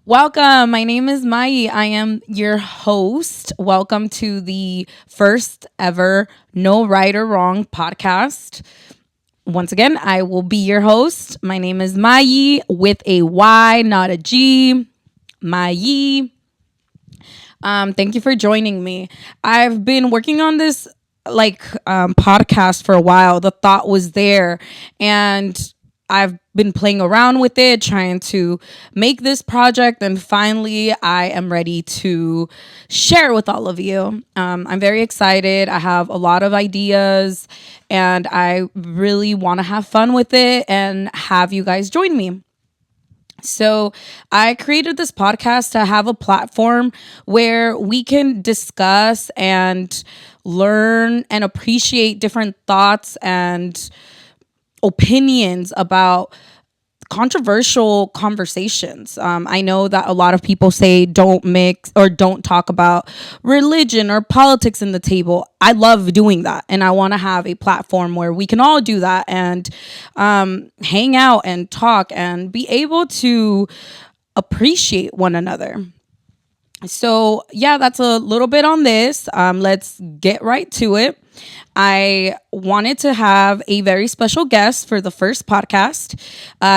Welcome. My name is Mayi. I am your host. Welcome to the first ever No Right or Wrong podcast. Once again, I will be your host. My name is Mayi with a Y, not a G. Mayi. Thank you for joining me. I've been working on this podcast for a while. The thought was there, and I've been playing around with it, trying to make this project, and finally I am ready to share with all of you. I'm very excited. I have a lot of ideas, and I really want to have fun with it and have you guys join me. So I created this podcast to have a platform where we can discuss and learn and appreciate different thoughts and opinions about controversial conversations. I know that a lot of people say don't mix or don't talk about religion or politics in the table. I love doing that, and I want to have a platform where we can all do that and hang out and talk and be able to appreciate one another. So yeah, that's a little bit on this. Let's get right to it. I wanted to have a very special guest for the first podcast.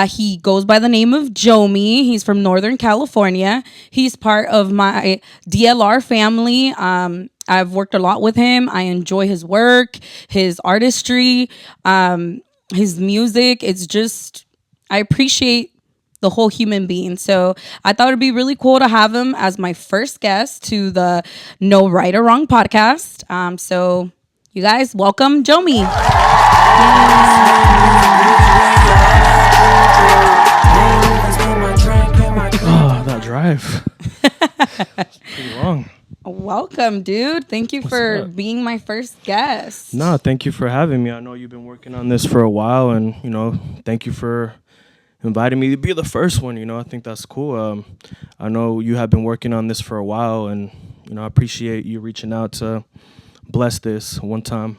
He goes by the name of joMi. He's from Northern California. He's part of my DLR family. I've worked a lot with him. I enjoy his work, his artistry, his music. It's just, I appreciate the whole human being. So I thought it'd be really cool to have him as my first guest to the No Right or Wrong podcast. So you guys, welcome joMi. Oh, that drive. It's pretty long. Welcome, dude. Thank you for being my first guest. No, thank you for having me. I know you've been working on this for a while, and, thank you for inviting me to be the first one. I think that's cool. I know you have been working on this for a while, and, I appreciate you reaching out to bless this one time.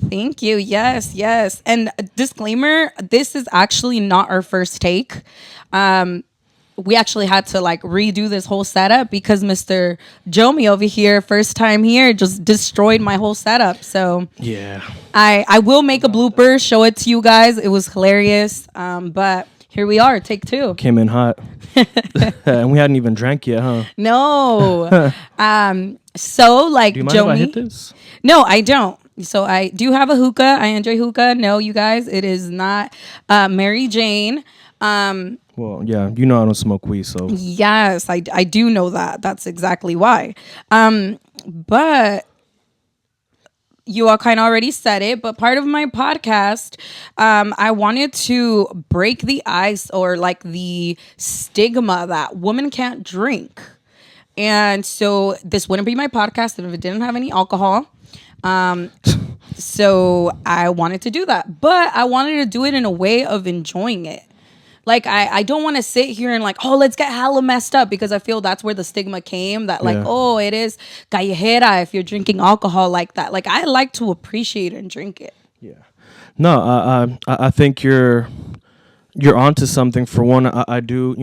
Thank you. Yes. And disclaimer, this is actually not our first take. We actually had to redo this whole setup because Mr. joMi over here, first time here, just destroyed my whole setup. So yeah, I will make a blooper, show it to you guys. It was hilarious. But here we are, take two. Came in hot. And we hadn't even drank yet, huh? No. So Do you mind if I hit joMi. this? No, I don't. So I do have a hookah. I enjoy hookah. No, you guys, it is not Mary Jane. Well, yeah, I don't smoke weed, so. Yes, I do know that. That's exactly why. But you all kind of already said it, but part of my podcast, I wanted to break the ice or the stigma that women can't drink. And so this wouldn't be my podcast if it didn't have any alcohol. So I wanted to do that, but I wanted to do it in a way of enjoying it. I don't want to sit here and let's get hella messed up, because I feel that's where the stigma came that it is callejera if you're drinking alcohol like that. I like to appreciate and drink it. Yeah. No, I think you're onto something. For one, I do,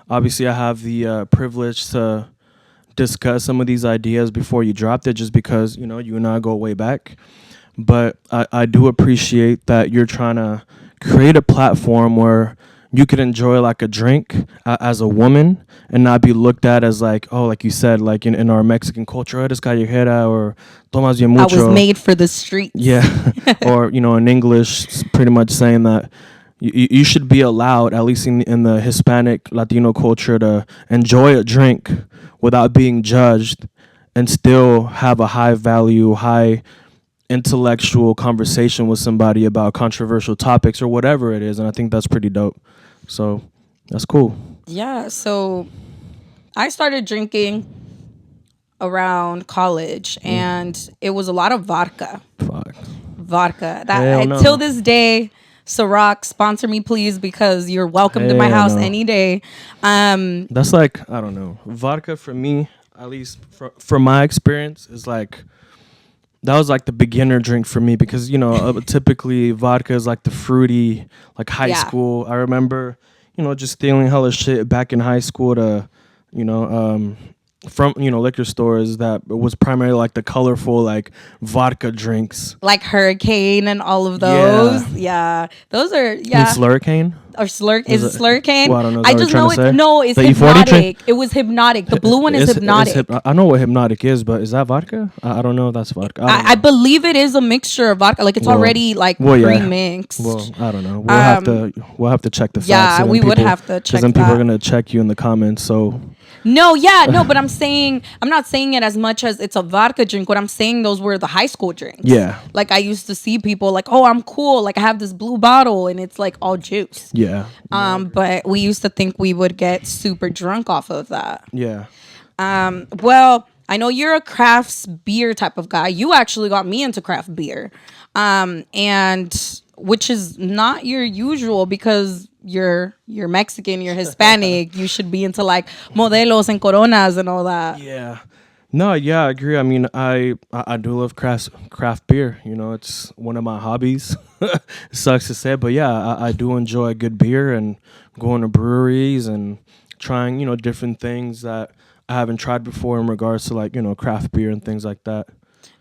obviously I have the privilege to discuss some of these ideas before you dropped it, just because, you and I go way back. But I do appreciate that you're trying to create a platform where you could enjoy a drink as a woman and not be looked at as like you said, in our Mexican culture, this callejera or tomas bien mucho. I was made for the streets. Yeah. Or, in English, pretty much saying that you should be allowed, at least in the Hispanic Latino culture, to enjoy a drink without being judged and still have a high value, high intellectual conversation with somebody about controversial topics or whatever it is. And I think that's pretty dope. So that's cool. Yeah. So I started drinking around college, and it was a lot of vodka. Fuck. Vodka. Till this day, Ciroc, sponsor me, please, because you're welcome to my house any day. That's I don't know. Vodka for me, at least from my experience, is that was the beginner drink for me, because typically vodka is the fruity high school. I remember just stealing hella shit back in high school to from liquor stores that was primarily like the colorful like vodka drinks. Like Hurricane and all of Yeah. those. Yeah. Those are, It's Slurricane. or Slurk. Is it Slurricane? Well, I don't know. Is I that what just you're know trying to it. say? No, it's The E40 drink? Hypnotic. It was Hypnotic. The blue one is Hypnotic. I know what Hypnotic is, but is that vodka? I don't know if that's vodka. I don't know. I believe it is a mixture of vodka. Like it's already like pre-mixed. Well, I don't know. We'll have to check the facts. Yeah, and then we would people- have to check Because then people that. are gonna check you in the comments. So No, but I'm not saying it as much as it's a vodka drink. What I'm saying, those were the high school drinks. yeah, Like I used to see people like, oh, I'm cool. Like I have this blue bottle and it's like all juice. yeah, But we used to think we would get super drunk off of that. yeah. Well, I know you're a crafts beer type of guy. You actually got me into craft beer. And which is not your usual because you're Mexican, you're Hispanic. You should be into like modelos and coronas and all that. Yeah. No, yeah, I agree. I mean, I do love craft beer. It's one of my hobbies. It sucks to say, but yeah, I do enjoy good beer and going to breweries and trying, different things that I haven't tried before in regards to like, craft beer and things like that.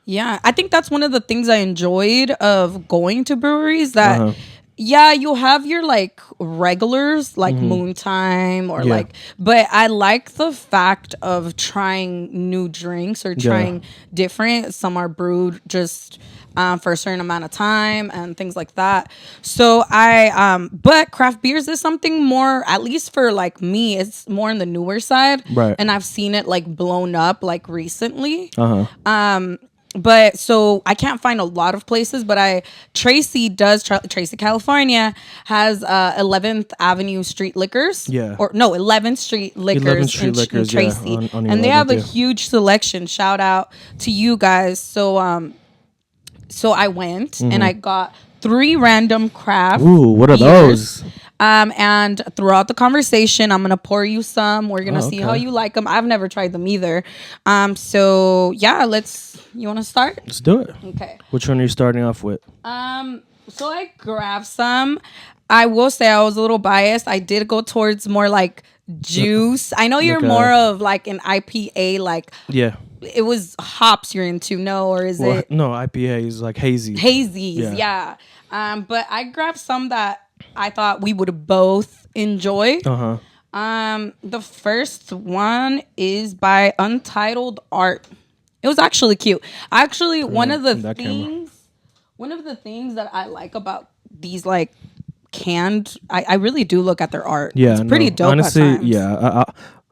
Yeah, I think that's one of the things I enjoyed of going to breweries that yeah, you'll have your like regulars like Moontime or like, but I like the fact of trying new drinks or trying different. Some are brewed just for a certain amount of time and things like that. So but craft beers is something more, at least for like me, it's more on the newer side. Right. And I've seen it like blown up like recently. But so I can't find a lot of places, but Tracy, California has 11th Avenue Street Liquors. Yeah. Or no, 11th Street Liquors 11th Street in Liquors, Tracy. yeah, on and they have a 11th, yeah. huge selection. Shout out to you guys. So I went and I got 3 random craft Ooh, what are beers. those? And throughout the conversation, I'm gonna pour you some. We're gonna see okay. how you like them. I've never tried them either. So yeah, you want to start? Let's do it. Okay. Which one are you starting off with? So I grabbed some. I will say I was a little biased. I did go towards more like juice. I know you're more of like an IPA, like Yeah. it was hops you're into, no, or is it No, IPA is like hazy. hazies? Yeah. But I grabbed some that I thought we would both enjoy. The first one is by Untitled Art. It was actually cute. Actually, one of the things that I like about these like canned, I really do look at their art. Yeah, it's pretty dope. Honestly, at times. yeah.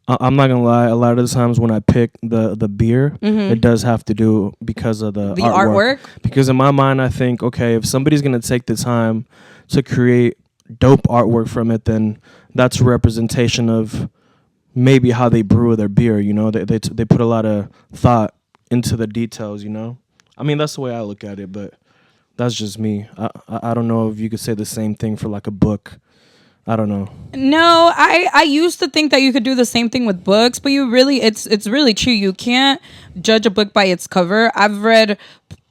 I'm not gonna lie. A lot of the times when I pick the beer, it does have to do because of the artwork. Because in my mind, I think, okay, if somebody's gonna take the time to create dope artwork from it, then that's a representation of maybe how they brew their beer. They put a lot of thought into the details. I mean, that's the way I look at it, but that's just me. I don't know if you could say the same thing for like a book. I don't know. No, I used to think that you could do the same thing with books, but it's really true. You can't judge a book by its cover. I've read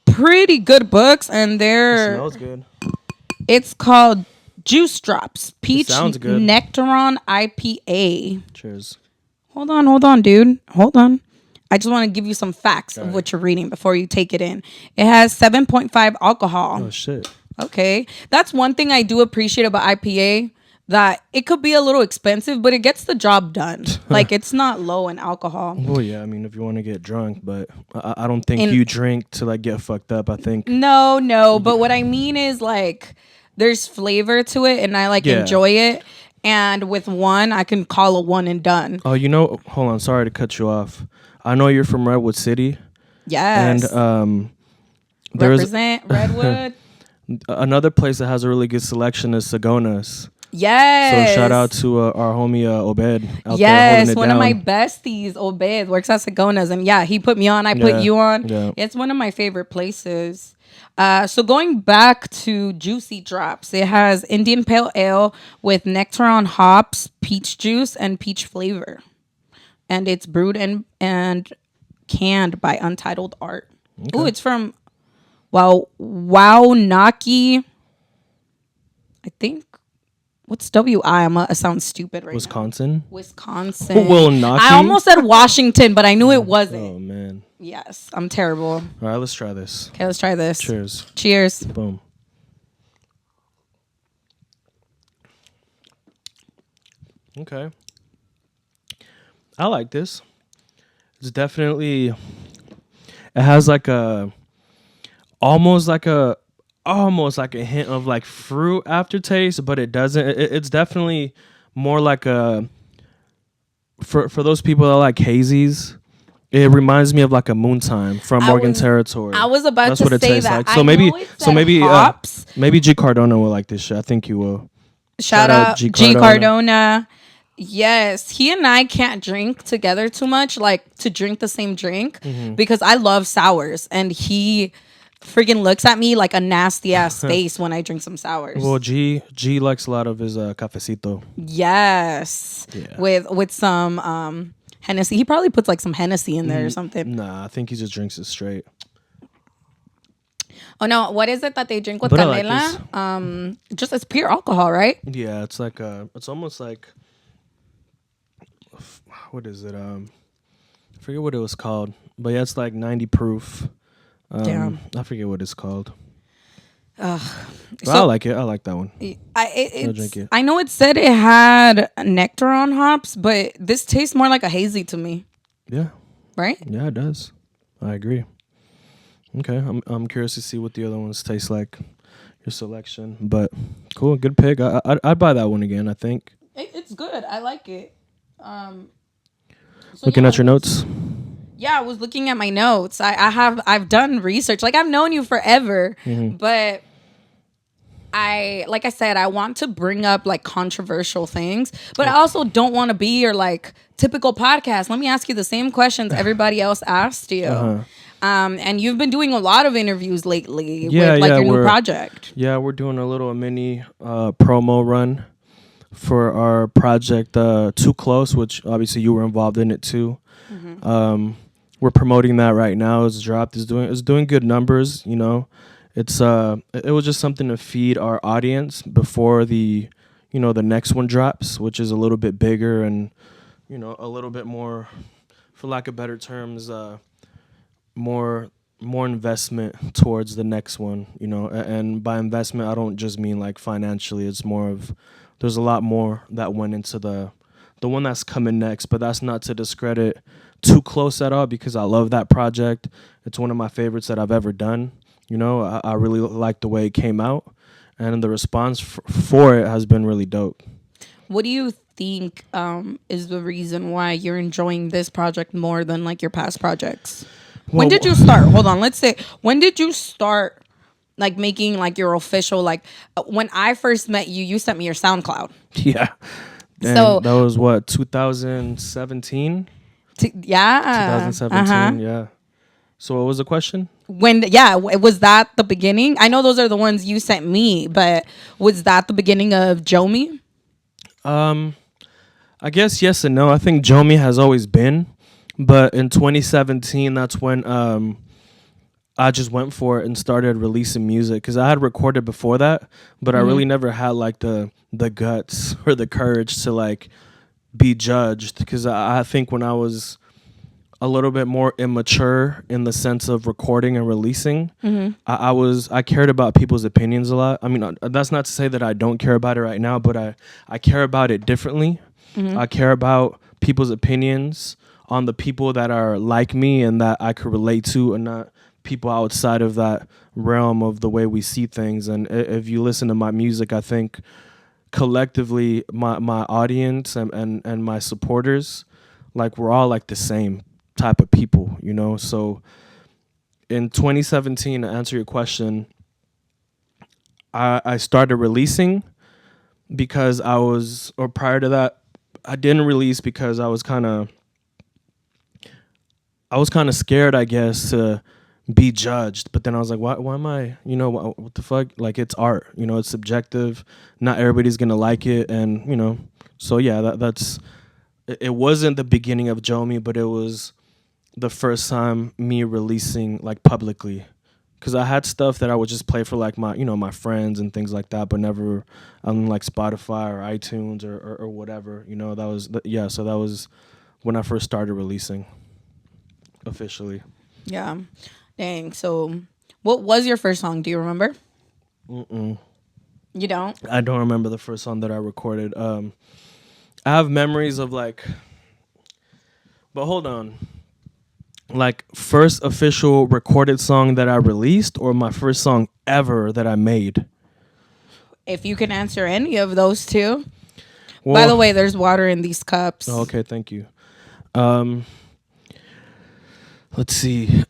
pretty good books, and It smells good. it's called Juice Drops Peach sounds good. Nectaron IPA. Cheers. Hold on, dude. Hold on. I just want to give you some facts of what you're reading before you take it in. It has 7.5 alcohol. Oh shit. Okay. That's one thing I do appreciate about IPA, that it could be a little expensive, but it gets the job done. Like, it's not low in alcohol. Well, yeah, I mean, if you want to get drunk, but I don't think you drink to like get fucked up. I think No, but what I mean is like there's flavor to it, and I like enjoy it. And with one, I can call a one and done. Oh, hold on, sorry to cut you off. I know you're from Redwood City. Yes. And represent Redwood. Another place that has a really good selection is Sagona's. Yes. So shout out to our homie Obed out there yes, holding it one down. of my besties, Obed, works at Sagona's, and yeah, he put me on. I put you on. Yeah. It's one of my favorite places. So going back to Juicy Drops, it has Indian Pale Ale with Nectaron hops, peach juice, and peach flavor, and it's brewed and canned by Untitled Art. Okay. Ooh, it's from Wow Naki. I think. What's W-I? I sound stupid right now. Wisconsin. Wisconsin. Knock I almost said Washington, but I knew it wasn't. Oh man. Yes, I'm terrible. All right, let's try this. Okay, let's try this. Cheers. Cheers. Boom. Okay. I like this. It's definitely. It has like a, almost like a hint of like fruit aftertaste, but it doesn't. It's definitely more like a. For those people that like hazies, it reminds me of like a Moontime from Morgan Territory. I was about That's to what it say tastes that. like. So maybe hops. Maybe G Cardona will like this shit. I think you will. Shout out G Cardona. Yes, he and I can't drink together too much, like to drink the same drink, because I love sours, and he freaking looks at me like a nasty ass face when I drink some sours. Well, G likes a lot of his cafecito. Yes, Yeah. with some Hennessy. He probably puts like some Hennessy in there or something. Nah, I think he just drinks it straight. Oh no, what is it that they drink with But I canela? like Just it's pure alcohol, right? Yeah, it's like it's almost like, what is it? I forget what it was called, but yeah, it's like 90 proof. Damn. I forget what it's called. So, I like it. I like that one. I'll drink it. I know it said it had nectar on hops, but this tastes more like a hazy to me. Yeah. Right? Yeah, it does. I agree. Okay, I'm curious to see what the other ones taste like. Your selection, but cool, good pick. I'd buy that one again. I think. It's good. I like it. Looking at your notes. Yeah, I was looking at my notes. I've done research. Like I've known you forever, but like I said, I want to bring up like controversial things, but I also don't want to be your like typical podcast. Let me ask you the same questions everybody else asked you. And you've been doing a lot of interviews lately with like your new project. Yeah, we're doing a little mini promo run for our project Too Close, which obviously you were involved in it too. We're promoting that right now. It's dropped. It's doing good numbers. You know, it was just something to feed our audience before the next one drops, which is a little bit bigger and a little bit more, for lack of better terms, more investment towards the next one. And by investment, I don't just mean like financially. It's more of there's a lot more that went into the one that's coming next, but that's not to discredit Too Close at all, because I love that project. It's one of my favorites that I've ever done. I really like the way it came out, and the response for it has been really dope. What do you think is the reason why you're enjoying this project more than like your past projects? When did you start? Hold on, let's say, when did you start like making like your official, like when I first met you, you sent me your SoundCloud. Yeah. And so that was what, 2017? Yeah. 2017, yeah. So what was the question? Was that the beginning? I know those are the ones you sent me, but was that the beginning of joMi? I guess yes and no. I think joMi has always been, but in 2017, that's when I just went for it and started releasing music, because I had recorded before that, but I really never had like the guts or the courage to like be judged, because I think when I was a little bit more immature in the sense of recording and releasing, I cared about people's opinions a lot. I mean, that's not to say that I don't care about it right now, but I care about it differently. I care about people's opinions on the people that are like me and that I could relate to, and not people outside of that realm of the way we see things. And if you listen to my music, I think collectively my audience and my supporters, like, we're all like the same type of people, So in 2017, to answer your question, I started releasing because prior to that, I didn't release because I was kind of scared, I guess, to be judged. But then I was like, why am I, what the fuck? Like, it's art, it's subjective. Not everybody's going to like it. And, so yeah, it wasn't the beginning of joMi, but it was the first time me releasing like publicly, because I had stuff that I would just play for like my my friends and things like that, but never on like Spotify or iTunes or whatever. That was yeah. So that was when I first started releasing officially. Yeah. Dang. So, what was your first song? Do you remember? Mm-mm. You don't? I don't remember the first song that I recorded. I have memories of like, but hold on. Like first official recorded song that I released, or my first song ever that I made. If you can answer any of those two. Well, by the way, there's water in these cups. Okay, thank you. Let's see.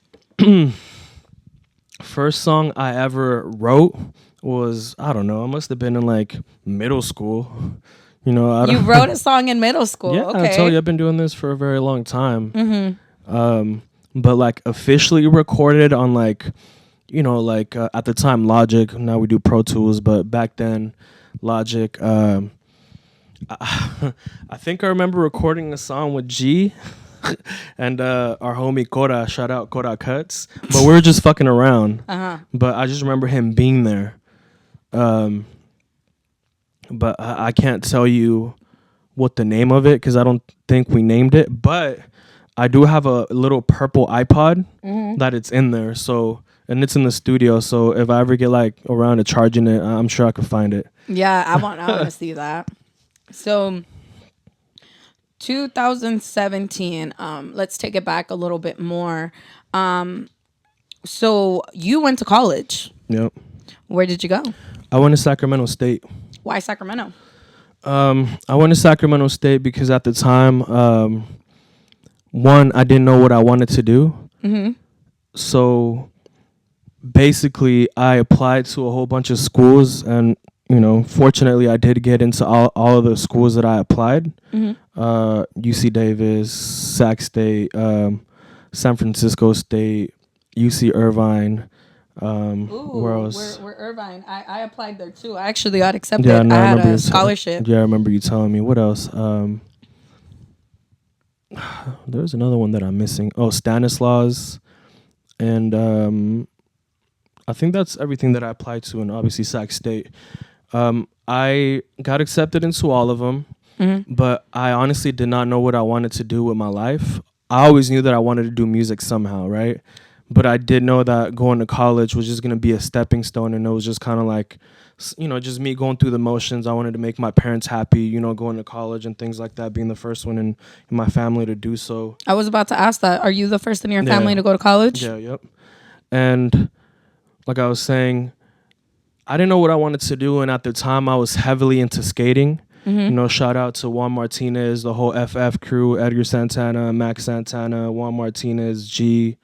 First song I ever wrote was, I don't know, I must have been in like middle school. You wrote a song in middle school. Yeah, Okay. I told you I've been doing this for a very long time. But like officially recorded on like, at the time Logic. Now we do Pro Tools, but back then Logic. I think I remember recording a song with G and our homie Cora. Shout out Cora Cuts. But we were just fucking around. But I just remember him being there. But I can't tell you what the name of it because I don't think we named it. But I do have a little purple iPod that it's in there. So, and it's in the studio. So if I ever get like around to charging it, I'm sure I could find it. Yeah, I want to see that. So 2017, let's take it back a little bit more. So you went to college. Yep. Where did you go? I went to Sacramento State. Why Sacramento? I went to Sacramento State because at the time, one, I didn't know what I wanted to do. So basically, I applied to a whole bunch of schools, and fortunately, I did get into all of the schools that I applied. UC Davis, Sac State, San Francisco State, UC Irvine. Where else? We're Irvine. I applied there too. I actually got accepted. Yeah, no, I had remember a scholarship. Yeah, I remember you telling me. What else? There's another one that I'm missing. Oh, Stanislaus. And I think that's everything that I applied to, and obviously Sac State. I got accepted into all of them, but I honestly did not know what I wanted to do with my life. I always knew that I wanted to do music somehow, right? But I did know that going to college was just going to be a stepping stone, and it was just kind of like, just me going through the motions. I wanted to make my parents happy, going to college and things like that, being the first one in my family to do so. I was about to ask that. Are you the first in your family to go to college? Yeah, yep. And like I was saying, I didn't know what I wanted to do, and at the time I was heavily into skating. Shout out to Juan Martinez, the whole FF crew, Edgar Santana, Max Santana, Juan Martinez, G.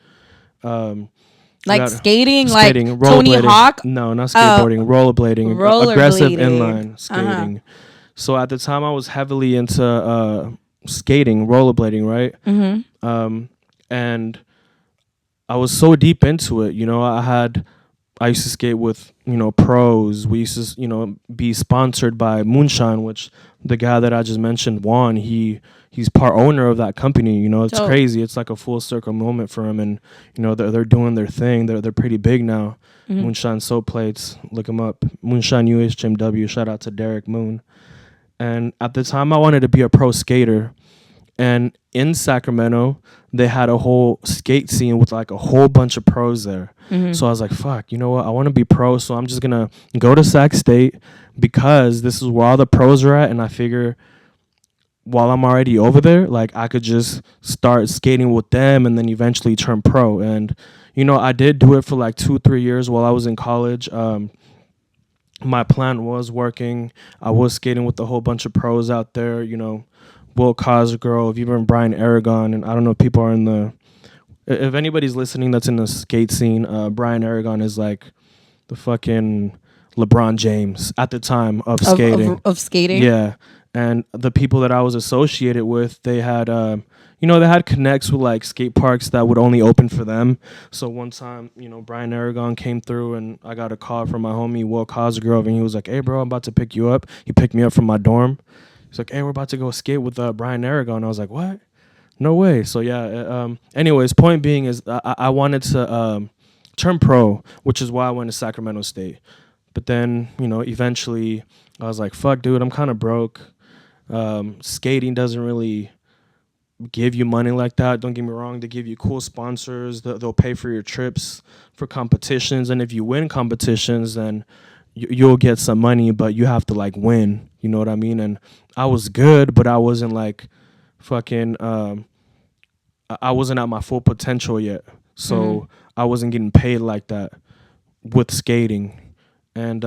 Like skating, like Tony Hawk? No, not skateboarding, rollerblading, aggressive inline skating. So at the time I was heavily into skating, rollerblading, right? And I was so deep into it, I used to skate with, pros. We used to, be sponsored by Moonshine, which the guy that I just mentioned, Juan, he's part owner of that company. It's crazy. It's like a full circle moment for him. And, they're doing their thing. They're pretty big now. Moonshine Soap Plates, look him up. Moonshine UHMW, shout out to Derek Moon. And at the time, I wanted to be a pro skater. And in Sacramento, they had a whole skate scene with like a whole bunch of pros there. So I was like, fuck, you know what? I want to be pro. So I'm just going to go to Sac State because this is where all the pros are at. And I figure while I'm already over there, like I could just start skating with them and then eventually turn pro. And, I did do it for like 2-3 years while I was in college. My plan was working. I was skating with a whole bunch of pros out there, Will Cosgrove, even Brian Aragon, and I don't know if people are in the... If anybody's listening that's in the skate scene, Brian Aragon is like the fucking LeBron James at the time of skating. Of skating? Yeah. And the people that I was associated with, they had, they had connects with like skate parks that would only open for them. So one time, Brian Aragon came through and I got a call from my homie, Will Cosgrove, and he was like, hey, bro, I'm about to pick you up. He picked me up from my dorm. He's like, hey, we're about to go skate with Brian Aragon. I was like, what? No way. So, yeah. Anyways, point being is I wanted to turn pro, which is why I went to Sacramento State. But then, eventually I was like, fuck, dude, I'm kind of broke. Skating doesn't really give you money like that. Don't get me wrong. They give you cool sponsors. They'll pay for your trips for competitions. And if you win competitions, then you'll get some money, but you have to like win. You know what I mean? And I was good, but I wasn't like fucking, I wasn't at my full potential yet. So I wasn't getting paid like that with skating. And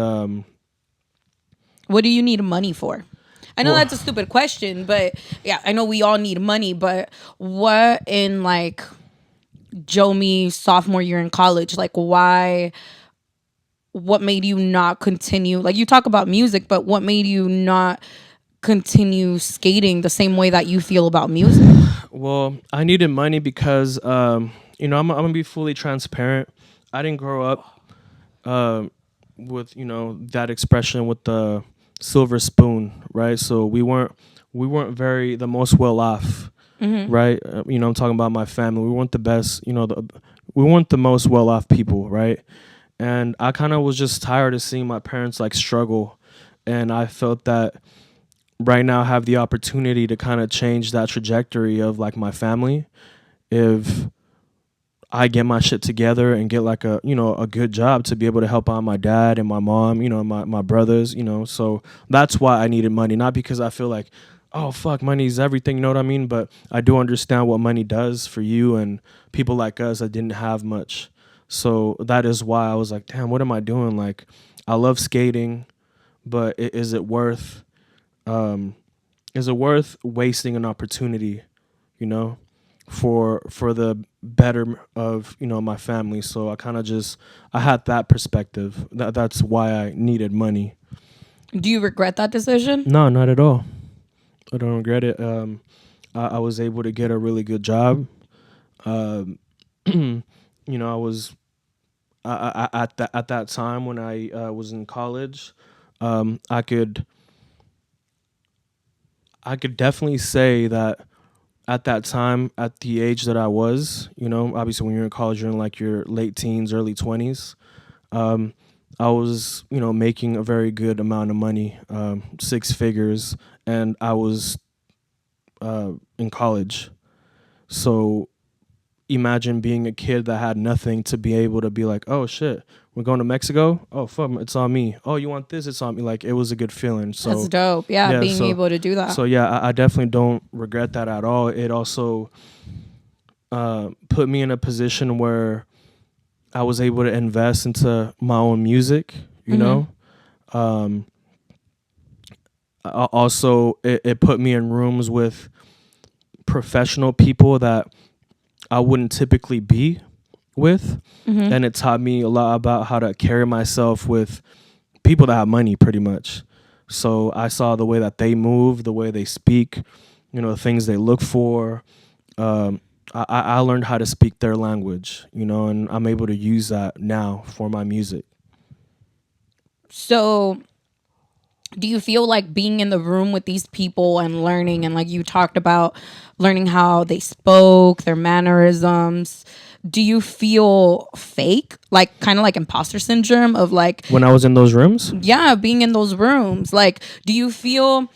What do you need money for? I know Well- that's a stupid question, but yeah, I know we all need money, but what in like joMi sophomore year in college, like why, what made you not continue? Like you talk about music, but what made you not continue skating the same way that you feel about music? Well, I needed money because, I'm gonna be fully transparent. I didn't grow up with that expression with the silver spoon, right? So we weren't very the most well off, right? I'm talking about my family. We weren't the best, we weren't the most well off people, right? And I kind of was just tired of seeing my parents like struggle, and I felt that right now I have the opportunity to kind of change that trajectory of like my family if I get my shit together and get like a good job to be able to help out my dad and my mom, my brothers, so that's why I needed money, not because I feel like, oh fuck, money's everything, you know what I mean? But I do understand what money does for you and people like us that didn't have much. So that is why I was like, damn, what am I doing? Like, I love skating, but is it worth wasting an opportunity, for the better of my family? So I kind of I had that perspective. That's why I needed money. Do you regret that decision? No, not at all. I don't regret it. I was able to get a really good job. I was at that time when I was in college. I could definitely say that at that time, at the age that I was, obviously when you're in college, you're in like your late teens, early 20s. I was, making a very good amount of money, 6 figures, and I was in college. So imagine being a kid that had nothing to be able to be like, oh shit, we're going to Mexico. Oh fuck, it's on me. Oh, you want this? It's on me. Like, it was a good feeling. So That's dope. Yeah, being able to do that. So yeah, I definitely don't regret that at all. It also put me in a position where I was able to invest into my own music. Also, it put me in rooms with professional people that I wouldn't typically be with. And it taught me a lot about how to carry myself with people that have money, pretty much. So I saw the way that they move, the way they speak, the things they look for. I learned how to speak their language, and I'm able to use that now for my music. So do you feel like being in the room with these people and learning, and like you talked about learning how they spoke, their mannerisms, do you feel fake, like kind of like imposter syndrome of like When I was in those rooms? yeah, being in those rooms? Like, do you feel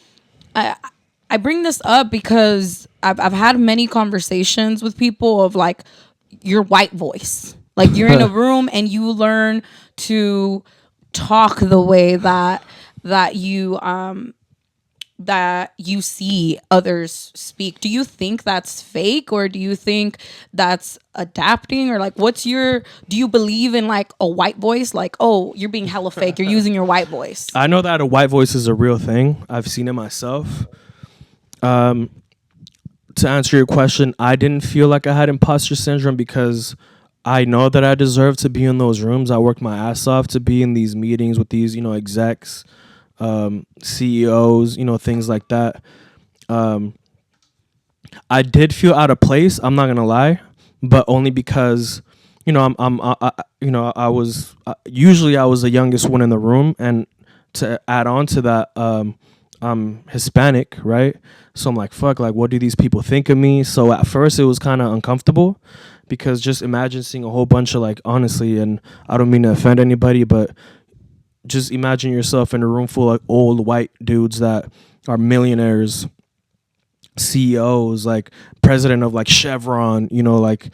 I bring this up because I've had many conversations with people of like your white voice, like you're in a room and you learn to talk the way that you see others speak. Do you think that's fake, or do you think that's adapting, or like do you believe in like a white voice, like, oh, you're being hella fake, you're using your white voice? I know that a white voice is a real thing. I've seen it myself. To answer your question, I didn't feel like I had imposter syndrome because I know that I deserve to be in those rooms. I worked my ass off to be in these meetings with these, execs, CEOs, things like that. I did feel out of place. I'm not gonna lie, but only because, I was usually I was the youngest one in the room, and to add on to that, I'm Hispanic, right? So I'm like, fuck, like, what do these people think of me? So at first it was kind of uncomfortable, because just imagine seeing a whole bunch of like, honestly, and I don't mean to offend anybody, but just imagine yourself in a room full of old white dudes that are millionaires, CEOs, like president of like Chevron, like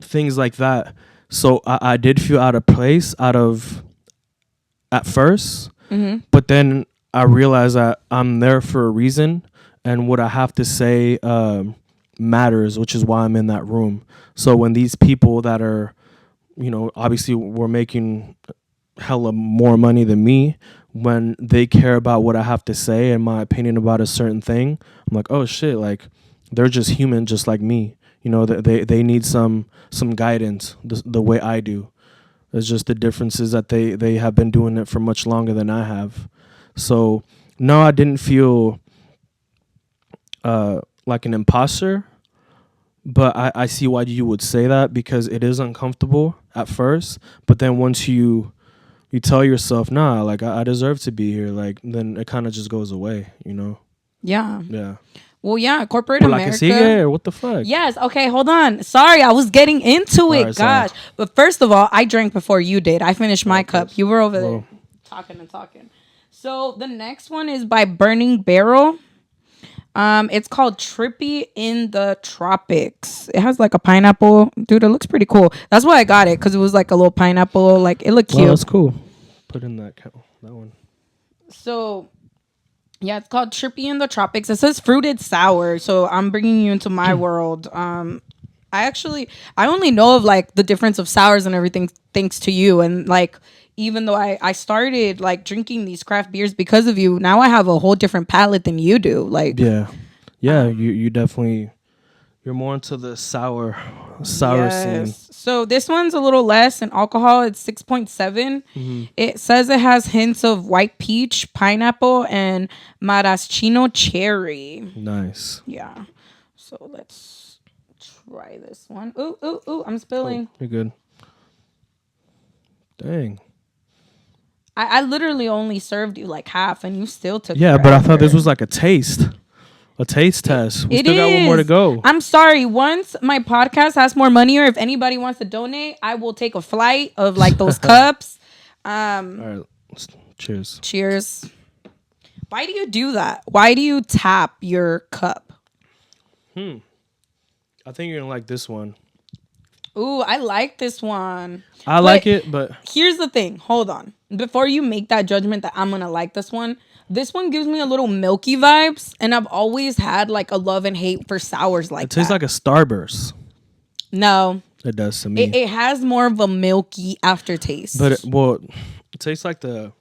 things like that. So I did feel out of place at first, but then I realized that I'm there for a reason, and what I have to say matters, which is why I'm in that room. So when these people that are, obviously were making hella more money than me, when they care about what I have to say and my opinion about a certain thing, I'm like, oh shit, like they're just human, just like me. They need some guidance the way I do. It's just the differences that they have been doing it for much longer than I have. So no, I didn't feel like an imposter, but I see why you would say that, because it is uncomfortable at first. But then once you tell yourself, nah, like I deserve to be here, like then it kind of just goes away, Yeah. Yeah. Well, yeah, corporate But like, America. sigue, or what the fuck? Yes. Okay, hold on. Sorry, I was getting into it. Sorry, Gosh. sorry. But first of all, I drank before you did. I finished my cup. You were over there talking and talking. So the next one is by Burning Barrel. It's called Trippy in the Tropics. It has like a pineapple. Dude, it looks pretty cool. That's why I got it, because it was like a little pineapple. Like, it looked cute. Oh, that's cool. Put in that one. So, yeah, it's called Trippy in the Tropics. It says fruited sour. So I'm bringing you into my world. I only know of like the difference of sours and everything thanks to you. And like, even though I started like drinking these craft beers because of you, now I have a whole different palate than you do. Like, yeah, you definitely, you're more into the sour scene. So this one's a little less in alcohol. It's 6.7. It says it has hints of white peach, pineapple, and maraschino cherry. Nice. Yeah. So let's try this one. Ooh, I'm spilling. Oh, you're good. Dang. I literally only served you like half, and you still took. Yeah, forever. but I thought this was like a taste test. We still got one more to go. I'm sorry. Once my podcast has more money, or if anybody wants to donate, I will take a flight of like those cups. All right. Cheers. Cheers. Why do you do that? Why do you tap your cup? I think you're gonna like this one. Ooh, I like this one. I like it, but here's the thing. Hold on. Before you make that judgment that I'm gonna like this one gives me a little milky vibes, and I've always had like a love and hate for sours like that. It tastes like a Starburst. No. It does to me. It has more of a milky aftertaste. But it tastes like the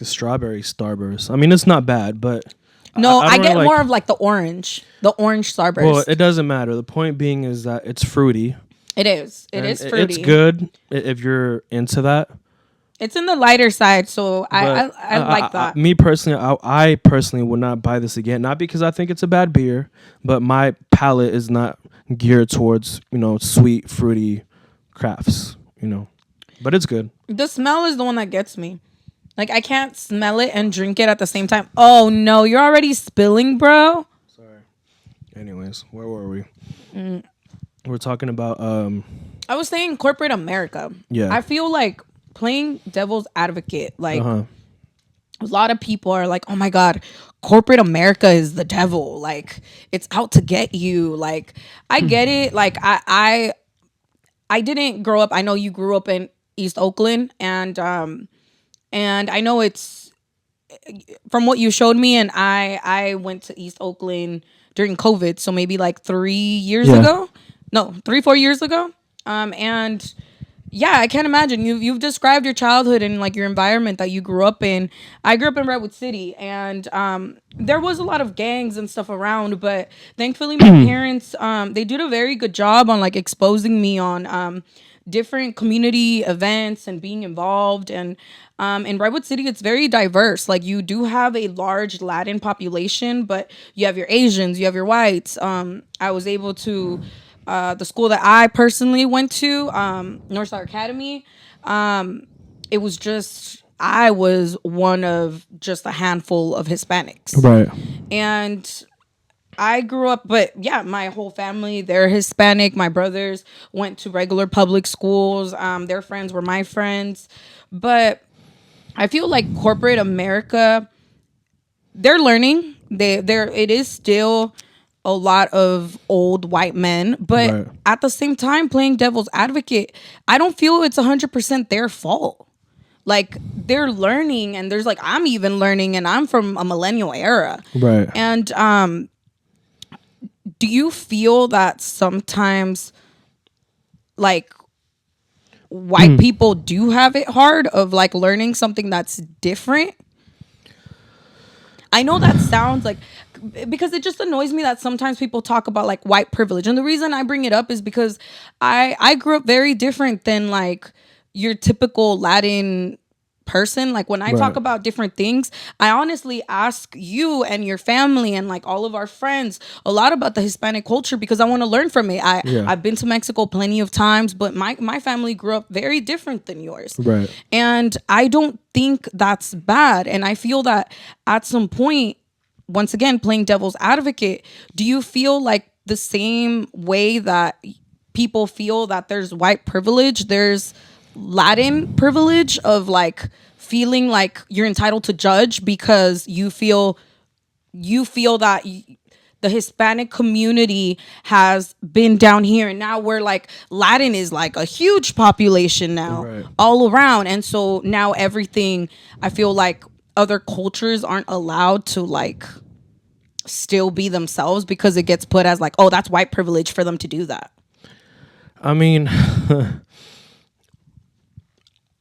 strawberry Starburst. I mean, it's not bad, but no, I get more of like the orange Starburst. Well, it doesn't matter. The point being is that it's fruity. It is. It is fruity. It's good if you're into that. It's in the lighter side, so I like that. Me personally, I personally would not buy this again. Not because I think it's a bad beer, but my palate is not geared towards sweet, fruity crafts. But it's good. The smell is the one that gets me. Like, I can't smell it and drink it at the same time. Oh no, you're already spilling, bro. Sorry. Anyways, where were we? We're talking about I was saying corporate America. Yeah. I feel like playing devil's advocate, like a lot of people are like, oh my God, corporate America is the devil. Like, it's out to get you. Like, I get it. Like, I didn't grow up. I know you grew up in East Oakland, and I know it's from what you showed me, and I went to East Oakland during COVID, so maybe like 3 years ago. No, 4 years ago. And yeah, I can't imagine. You've described your childhood and like your environment that you grew up in. I grew up in Redwood City, and there was a lot of gangs and stuff around, but thankfully my parents they did a very good job on like exposing me on different community events and being involved. And in Redwood City, it's very diverse. Like, you do have a large Latin population, but you have your Asians, you have your whites. I was able to the school that I personally went to, North Star Academy, it was just, I was one of just a handful of Hispanics. Right. And I grew up, but yeah, my whole family, they're Hispanic. My brothers went to regular public schools. Their friends were my friends. But I feel like corporate America, they're learning. It is still a lot of old white men, but Right. at the same time, playing devil's advocate, I don't feel it's 100% their fault. Like they're learning, and there's like I'm even learning, and I'm from a millennial era. Right. And do you feel that sometimes like white people do have it hard of like learning something that's different? I know that sounds like, because it just annoys me that sometimes people talk about like white privilege. And the reason I bring it up is because I grew up very different than like your typical Latin person. Like when I talk Right. about different things, I honestly ask you and your family and like all of our friends a lot about the Hispanic culture because I want to learn from it. Yeah. I've been to Mexico plenty of times, but my family grew up very different than yours. Right. And I don't think that's bad. And I feel that at some point, once again, playing devil's advocate, do you feel like the same way that people feel that there's white privilege, there's Latin privilege of like feeling like you're entitled to judge because you feel that the Hispanic community has been down here, and now we're like Latin is like a huge population now, Right. all around, and so now everything, I feel like other cultures aren't allowed to like still be themselves because it gets put as like, oh, that's white privilege for them to do that. I mean,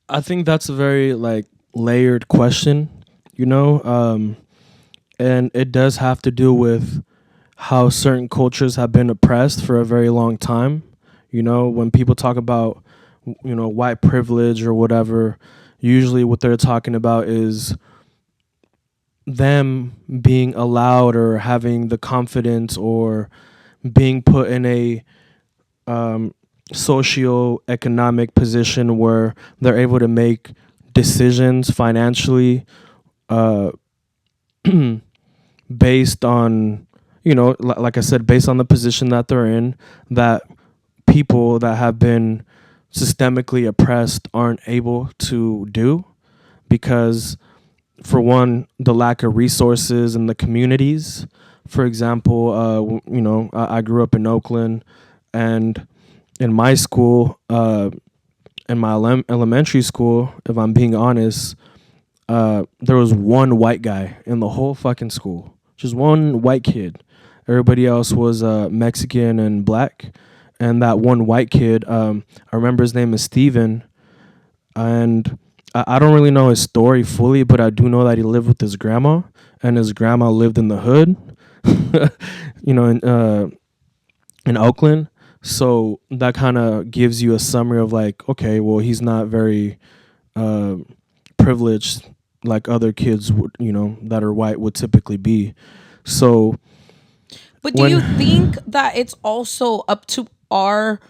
I think that's a very like layered question, you know, and it does have to do with how certain cultures have been oppressed for a very long time. You know, when people talk about, you know, white privilege or whatever, usually what they're talking about is them being allowed or having the confidence or being put in a socio-economic position where they're able to make decisions financially uh, based on, you know, like I said, based on the position that they're in, that people that have been systemically oppressed aren't able to do because, for one, the lack of resources in the communities. For example, you know, I grew up in Oakland, and in my school, in my elementary school, if I'm being honest, there was one white guy in the whole fucking school, just one white kid. Everybody else was Mexican and black, and that one white kid, I remember his name is Steven, and I don't really know his story fully, but I do know that he lived with his grandma, and his grandma lived in the hood, you know, in Oakland. So that kind of gives you a summary of like, okay, well, he's not very privileged like other kids would, you know, that are white would typically be. So, But do you think that it's also up to our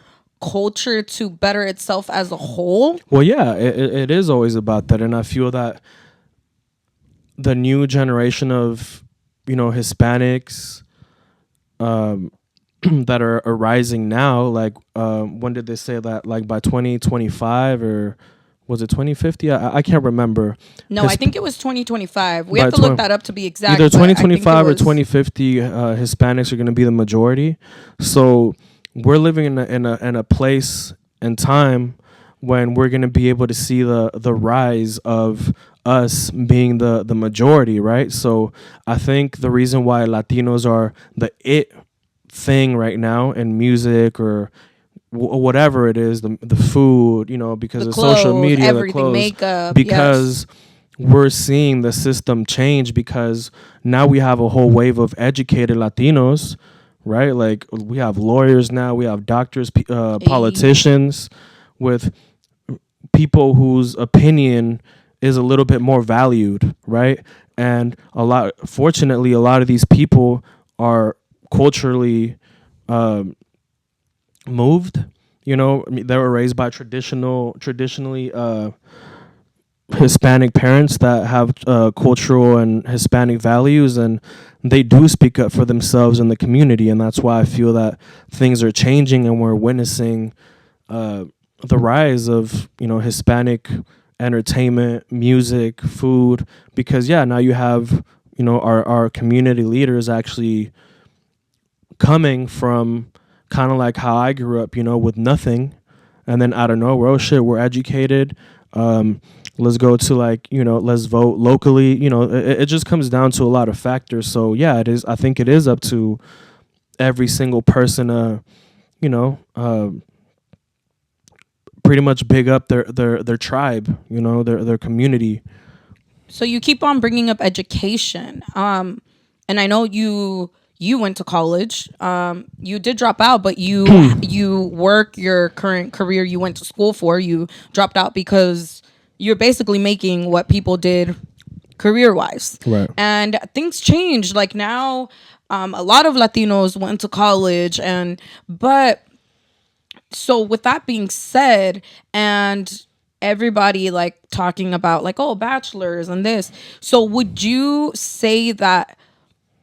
culture to better itself as a whole? well, yeah, it is always about that, and I feel that the new generation of, you know, Hispanics that are arising now, like when did they say that, like by 2025 or was it 2050? I can't remember. No, I think it was 2025. We have By to look that up to be exact. Either but I think it 2025 or was- 2050, Hispanics are going to be the majority. So we're living in a place and time when we're going to be able to see the rise of us being the majority, right? So I think the reason why Latinos are the it thing right now in music or whatever it is, the food, you know, because The of social clothes, media, the everything, clothes, makeup, because we're seeing the system change, because now we have a whole wave of educated Latinos, right? Like we have lawyers now, we have doctors, politicians, with people whose opinion is a little bit more valued, right? And fortunately, a lot of these people are culturally moved. You know, I mean, they were raised by traditionally Hispanic parents that have cultural and Hispanic values, and they do speak up for themselves in the community, and that's why I feel that things are changing and we're witnessing uh, the rise of Hispanic entertainment, music, food. Because yeah, now you have our community leaders actually coming from kind of like how I grew up, with nothing, and then out of nowhere, oh shit, we're educated. Let's go to let's vote locally. It just comes down to a lot of factors. So yeah, it is. I think it is up to every single person to, you know, uh, pretty much big up their tribe, their community. So you keep on bringing up education. And I know you went to college. You did drop out, but you work your current career you went to school for. You dropped out because you're basically making what people did career wise. Right. And things changed. Like now, a lot of Latinos went to college, but so with that being said, and everybody like talking about like, oh, bachelors and this, so would you say that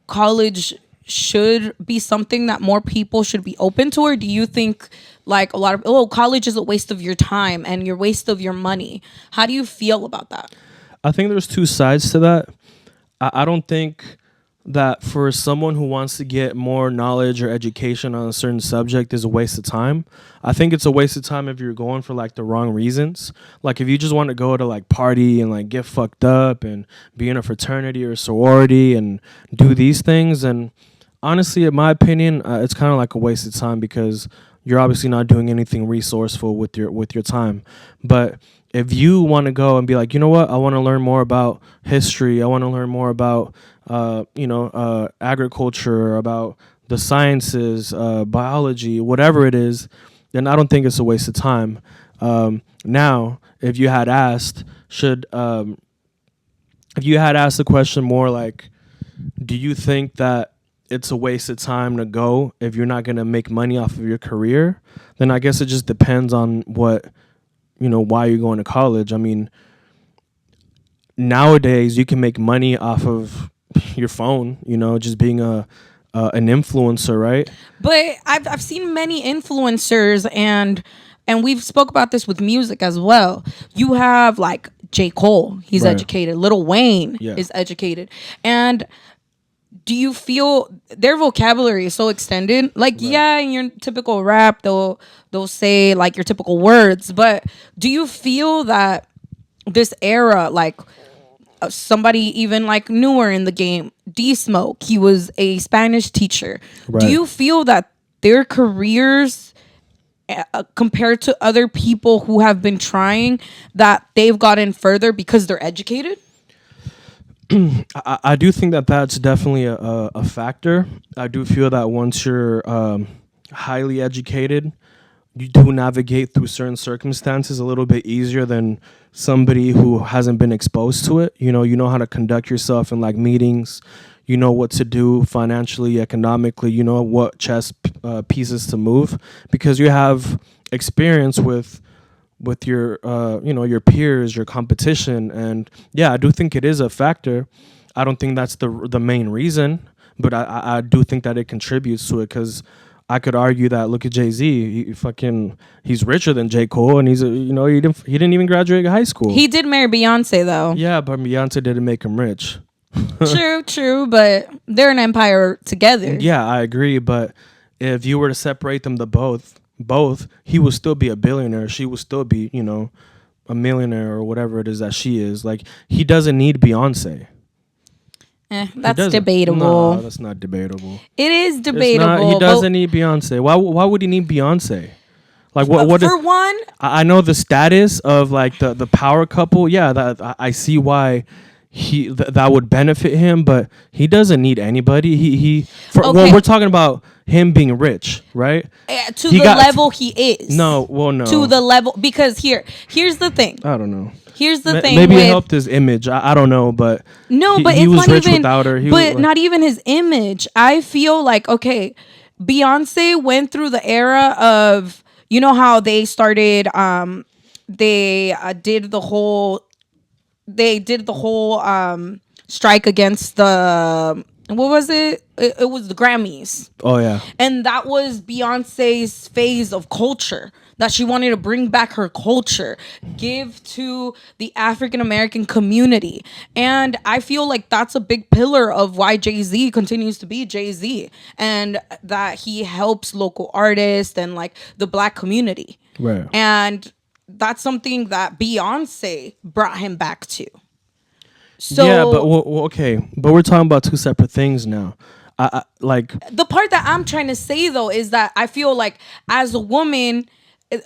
college should be something that more people should be open to, or do you think like a lot of, oh, college is a waste of your time and your waste of your money? How do you feel about that? I think there's two sides to that. I don't think that for someone who wants to get more knowledge or education on a certain subject is a waste of time. I think it's a waste of time if you're going for like the wrong reasons. Like if you just want to go to like party and like get fucked up and be in a fraternity or sorority and do these things, and honestly, in my opinion, it's kind of like a waste of time because you're obviously not doing anything resourceful with your time. But if you want to go and be like, you know what, I want to learn more about history, I want to learn more about agriculture, about the sciences, biology, whatever it is, then I don't think it's a waste of time. Now, if you had asked, if you had asked the question more like, do you think that it's a waste of time to go if you're not going to make money off of your career? Then I guess it just depends on why you're going to college. I mean, nowadays you can make money off of your phone, just being an influencer, right? But I've seen many influencers, and we've spoke about this with music as well. You have like J. Cole, he's Right. educated. Lil Wayne Yeah. is educated. And do you feel their vocabulary is so extended? Like, yeah, in your typical rap, they'll say like your typical words, but do you feel that this era, like somebody even like newer in the game, D Smoke, he was a Spanish teacher. Right. Do you feel that their careers, compared to other people who have been trying, that they've gotten further because they're educated? I do think that that's definitely a factor. I do feel that once you're highly educated, you do navigate through certain circumstances a little bit easier than somebody who hasn't been exposed to it. You know how to conduct yourself in like meetings. You know what to do financially, economically. You know what chess pieces to move because you have experience with your your peers, your competition. And yeah, I do think it is a factor. I don't think that's the main reason, but I do think that it contributes to it because I could argue that look at Jay-Z, he's richer than J. Cole, and he didn't even graduate high school. He did marry Beyonce though. Yeah, but Beyonce didn't make him rich. True, but they're an empire together. Yeah, I agree, but if you were to separate them, both, he would still be a billionaire. She would still be, a millionaire or whatever it is that she is. Like, he doesn't need Beyonce. That's debatable. No, that's not debatable. It is debatable. He doesn't need Beyonce. Why would he need Beyonce? Like what? For one, I know the status of like the power couple. Yeah, that I see why that would benefit him, but he doesn't need anybody. Well, we're talking about him being rich, right? To the level he is. No. To the level, because here's the thing. I don't know. Here's the thing. Maybe it helped his image. I don't know, but but he it's was not rich even. without her. Not even his image. I feel like, okay, Beyonce went through the era of, you know how they started. They did the whole strike against the what was it? It was the Grammys. Oh yeah. And that was Beyonce's phase of culture, that she wanted to bring back her culture, give to the African American community. And I feel like that's a big pillar of why Jay-Z continues to be Jay-Z, and that he helps local artists and like the black community. Right. And that's something that Beyonce brought him back to. So yeah, but okay, but we're talking about two separate things now. I like the part that I'm trying to say though is that I feel like as a woman,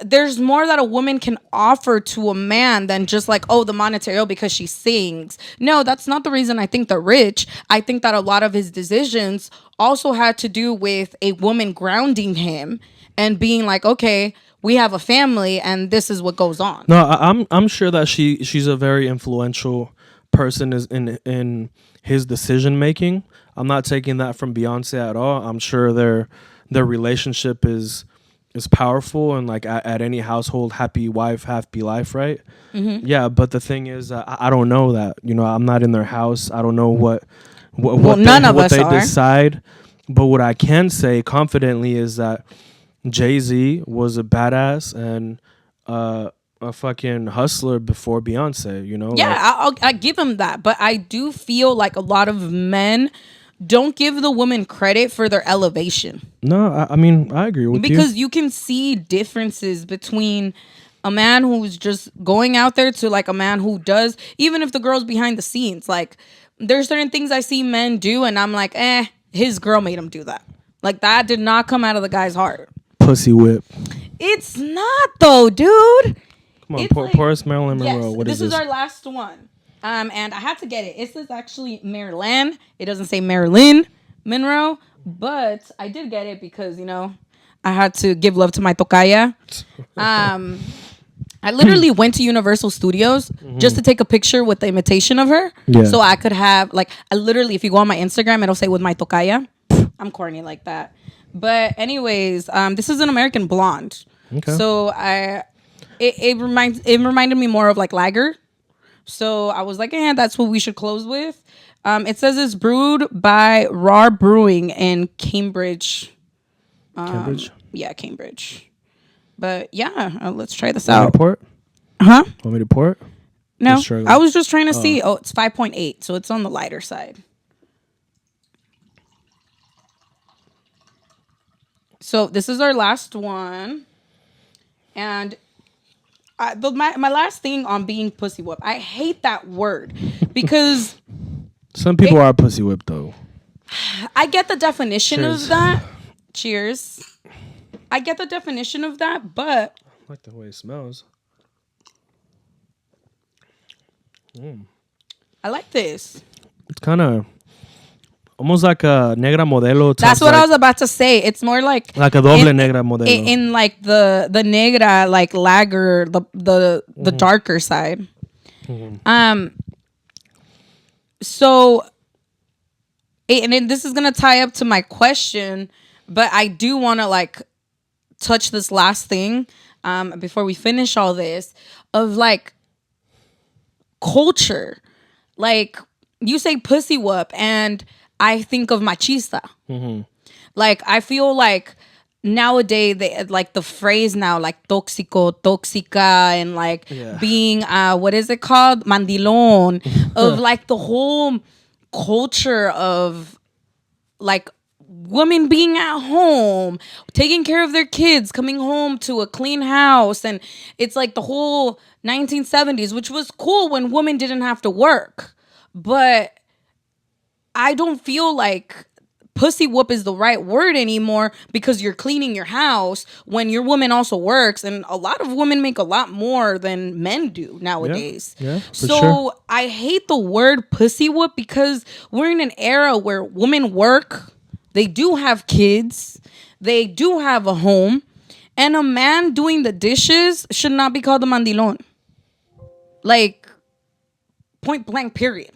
there's more that a woman can offer to a man than just like, oh, the monetary, oh, because she sings. No, that's not the reason I think they're rich. I think that a lot of his decisions also had to do with a woman grounding him and being like, okay, we have a family and this is what goes on. no, I'm sure that she's a very influential person is in his decision making. I'm not taking that from Beyonce at all. I'm sure their relationship is powerful, and like at any household, happy wife, happy life, right? Mm-hmm. Yeah, but the thing is, I don't know that. You know, I'm not in their house. I don't know what none of us they are. decide. But what I can say confidently is that Jay-Z was a badass and a fucking hustler before Beyonce. You know, Yeah, like, I give him that, but I do feel like a lot of men don't give the woman credit for their elevation. no, I mean I agree with you Because you can see differences between a man who's just going out there to like a man who does, even if the girl's behind the scenes. Like there's certain things I see men do and I'm like, his girl made him do that. Like that did not come out of the guy's heart. pussy whip. It's not though, dude. Come on, It's like- pour us Marilyn Monroe. Yes, What is this this? is our last one. And I had to get it. It says actually Maryland. It doesn't say Marilyn Monroe, but I did get it because, you know, I had to give love to my tocaya. I literally went to Universal Studios just to take a picture with the imitation of her. Yeah. So I could have, like, I literally, if you go on my Instagram, it'll say with my tocaya. I'm corny like that. But anyways, this is an American blonde. Okay. So it reminded me more of like lager. So I was like, that's what we should close with. It says it's brewed by Raw Brewing in Cambridge. Cambridge. Yeah, Cambridge. But yeah, let's try this Want me out. to pour it? Huh? Want me to pour it? No, Just try- I was just trying to see. Oh, it's 5.8, so it's on the lighter side. So this is our last one, and my last thing on being pussy whip. I hate that word because Some people are pussy whipped though. I get the definition Cheers. of that. Cheers. I get the definition of that, but I like the way it smells. I like this. It's kind of almost like a negra modelo. That's what I was about to say. It's more like Like a doble negra modelo. in like the negra, like lager, the darker side. So and then this is gonna tie up to my question, but I do want to like touch this last thing before we finish all this of like culture. Like you say pussy whoop and I think of machista. Like I feel like nowadays they like the phrase now like toxico, toxica, and like being what is it called, mandilon, of like the whole culture of like women being at home, taking care of their kids, coming home to a clean house, and it's like the whole 1970s, which was cool when women didn't have to work, but I don't feel like pussy whoop is the right word anymore because you're cleaning your house when your woman also works, and a lot of women make a lot more than men do nowadays. Yeah, for so sure. I hate the word pussy whoop because we're in an era where women work, they do have kids, they do have a home, and a man doing the dishes should not be called a mandilon. Like, point blank, period.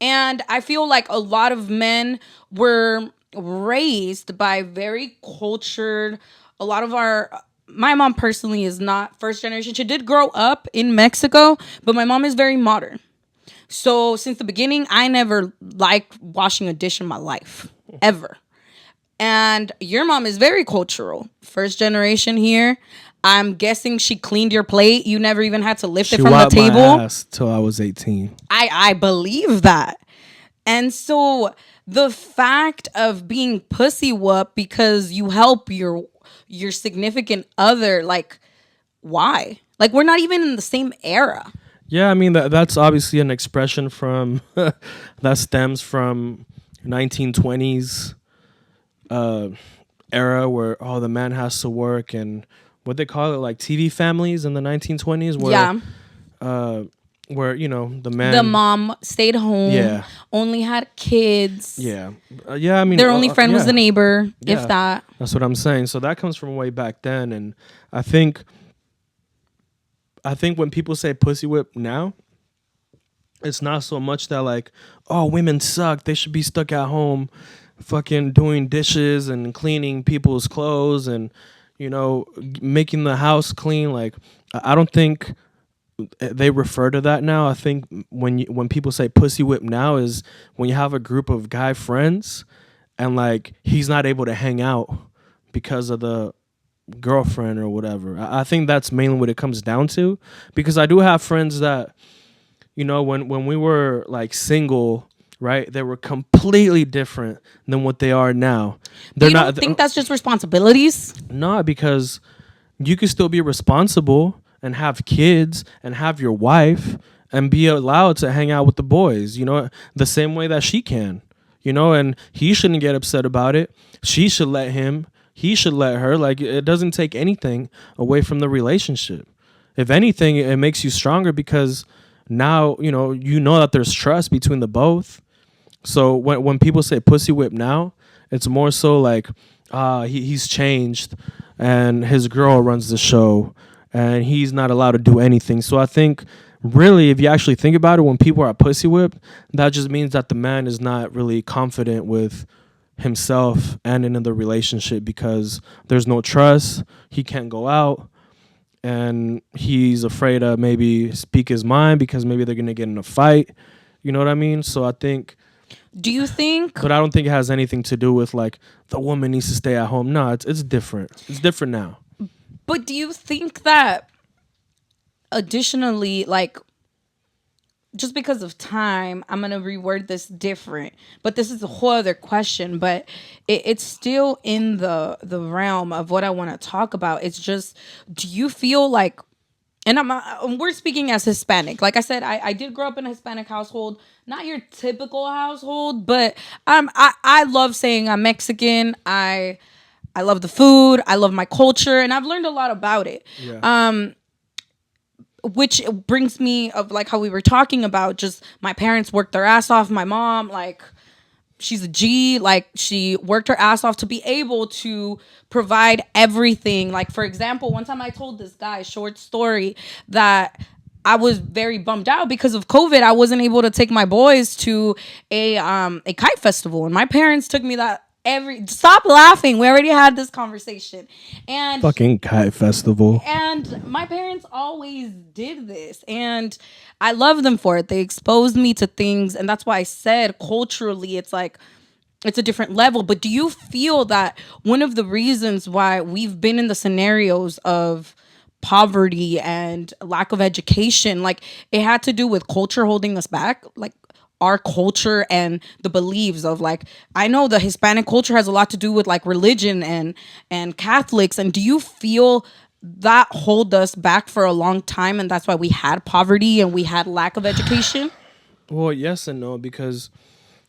And I feel like a lot of men were raised by very cultured, a lot of my mom personally is not first generation. She did grow up in Mexico, but my mom is very modern. So since the beginning, I never liked washing a dish in my life, ever. And your mom is very cultural. First generation here. I'm guessing she cleaned your plate. You never even had to lift it She from the wiped my table. ass till I was 18. I believe that. And so the fact of being pussy whooped because you help your significant other, like, why? Like, we're not even in the same era. Yeah, I mean that's obviously an expression from that stems from 1920s era where the man has to work, and what they call it, like TV families in the 1920s where Yeah. where the The man. mom stayed home, Yeah. only had kids. Yeah. Yeah, I mean Their only friend was yeah. the neighbor, Yeah. if that. That's what I'm saying. So that comes from way back then, and I think when people say pussy whip now, it's not so much that like, oh, women suck, they should be stuck at home fucking doing dishes and cleaning people's clothes and making the house clean. Like, I don't think they refer to that now. I think when people say pussy whip now is when you have a group of guy friends and like he's not able to hang out because of the girlfriend or whatever. I think that's mainly what it comes down to, because I do have friends that when we were like single, right, they were completely different than what they are now. But you don't think that's just responsibilities? No, because you can still be responsible and have kids and have your wife and be allowed to hang out with the boys, the same way that she can, and he shouldn't get upset about it. She should let him. He should let her. Like, it doesn't take anything away from the relationship. If anything, it makes you stronger because now, that there's trust between the both. So when people say pussy whip now, it's more so like, he's changed and his girl runs the show and he's not allowed to do anything. So I think really, if you actually think about it, when people are pussy whipped, that just means that the man is not really confident with himself and in the relationship because there's no trust. He can't go out and he's afraid to maybe speak his mind because maybe they're going to get in a fight. You know what I mean? So I think... Do you think... But I don't think it has anything to do with like the woman needs to stay at home. No, it's different. It's different now. But do you think that additionally, like, just because of time, I'm going to reword this different, but this is a whole other question, but it's still in the realm of what I want to talk about. It's just, do you feel like, and we're speaking as Hispanic. Like I said, I did grow up in a Hispanic household, not your typical household, but I love saying I'm Mexican. I love the food. I love my culture, and I've learned a lot about it. Yeah. Which brings me of like how we were talking about, just my parents worked their ass off. My mom, like, she's a G, like, she worked her ass off to be able to provide everything. Like, for example, one time I told this guy, short story, that I was very bummed out because of COVID. I wasn't able to take my boys to a kite festival, and my parents took me that stop laughing. We already had this conversation. And fucking kite festival. And my parents always did this, and I love them for it. They exposed me to things, and that's why I said culturally it's like it's a different level. But do you feel that one of the reasons why we've been in the scenarios of poverty and lack of education, like, it had to do with culture holding us back? Like, our culture and the beliefs of, like, I know the Hispanic culture has a lot to do with like religion and Catholics. And do you feel that hold us back for a long time, and that's why we had poverty and we had lack of education? Well, yes and no, because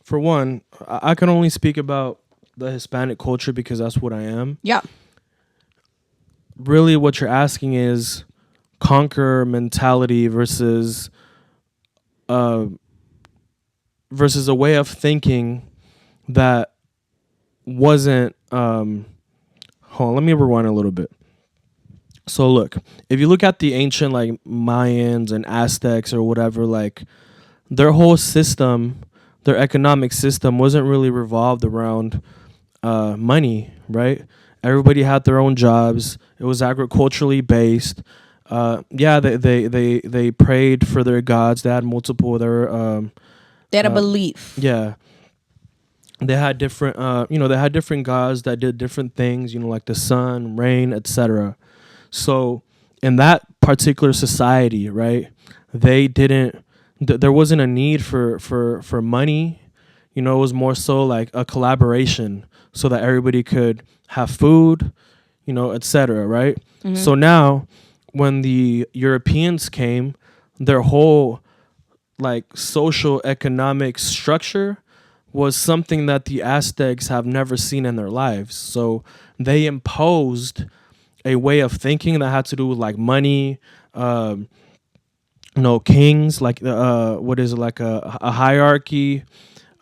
for one, I can only speak about the Hispanic culture because that's what I am. Yeah. Really what you're asking is conquer mentality versus a way of thinking that wasn't hold on, let me rewind a little bit. So look, if you look at the ancient like Mayans and Aztecs or whatever, like their whole system, their economic system wasn't really revolved around money, right? Everybody had their own jobs. It was agriculturally based. Yeah, they prayed for their gods. They had multiple. There were They had a uh, belief. yeah, they had different. They had different gods that did different things. Like the sun, rain, etc. So in that particular society, right, they didn't. There wasn't a need for money. It was more so like a collaboration, so that everybody could have food, etc. Right. Hmm. So now, when the Europeans came, their whole like social economic structure was something that the Aztecs have never seen in their lives. So they imposed a way of thinking that had to do with like money, um, kings, like what is it, like a hierarchy.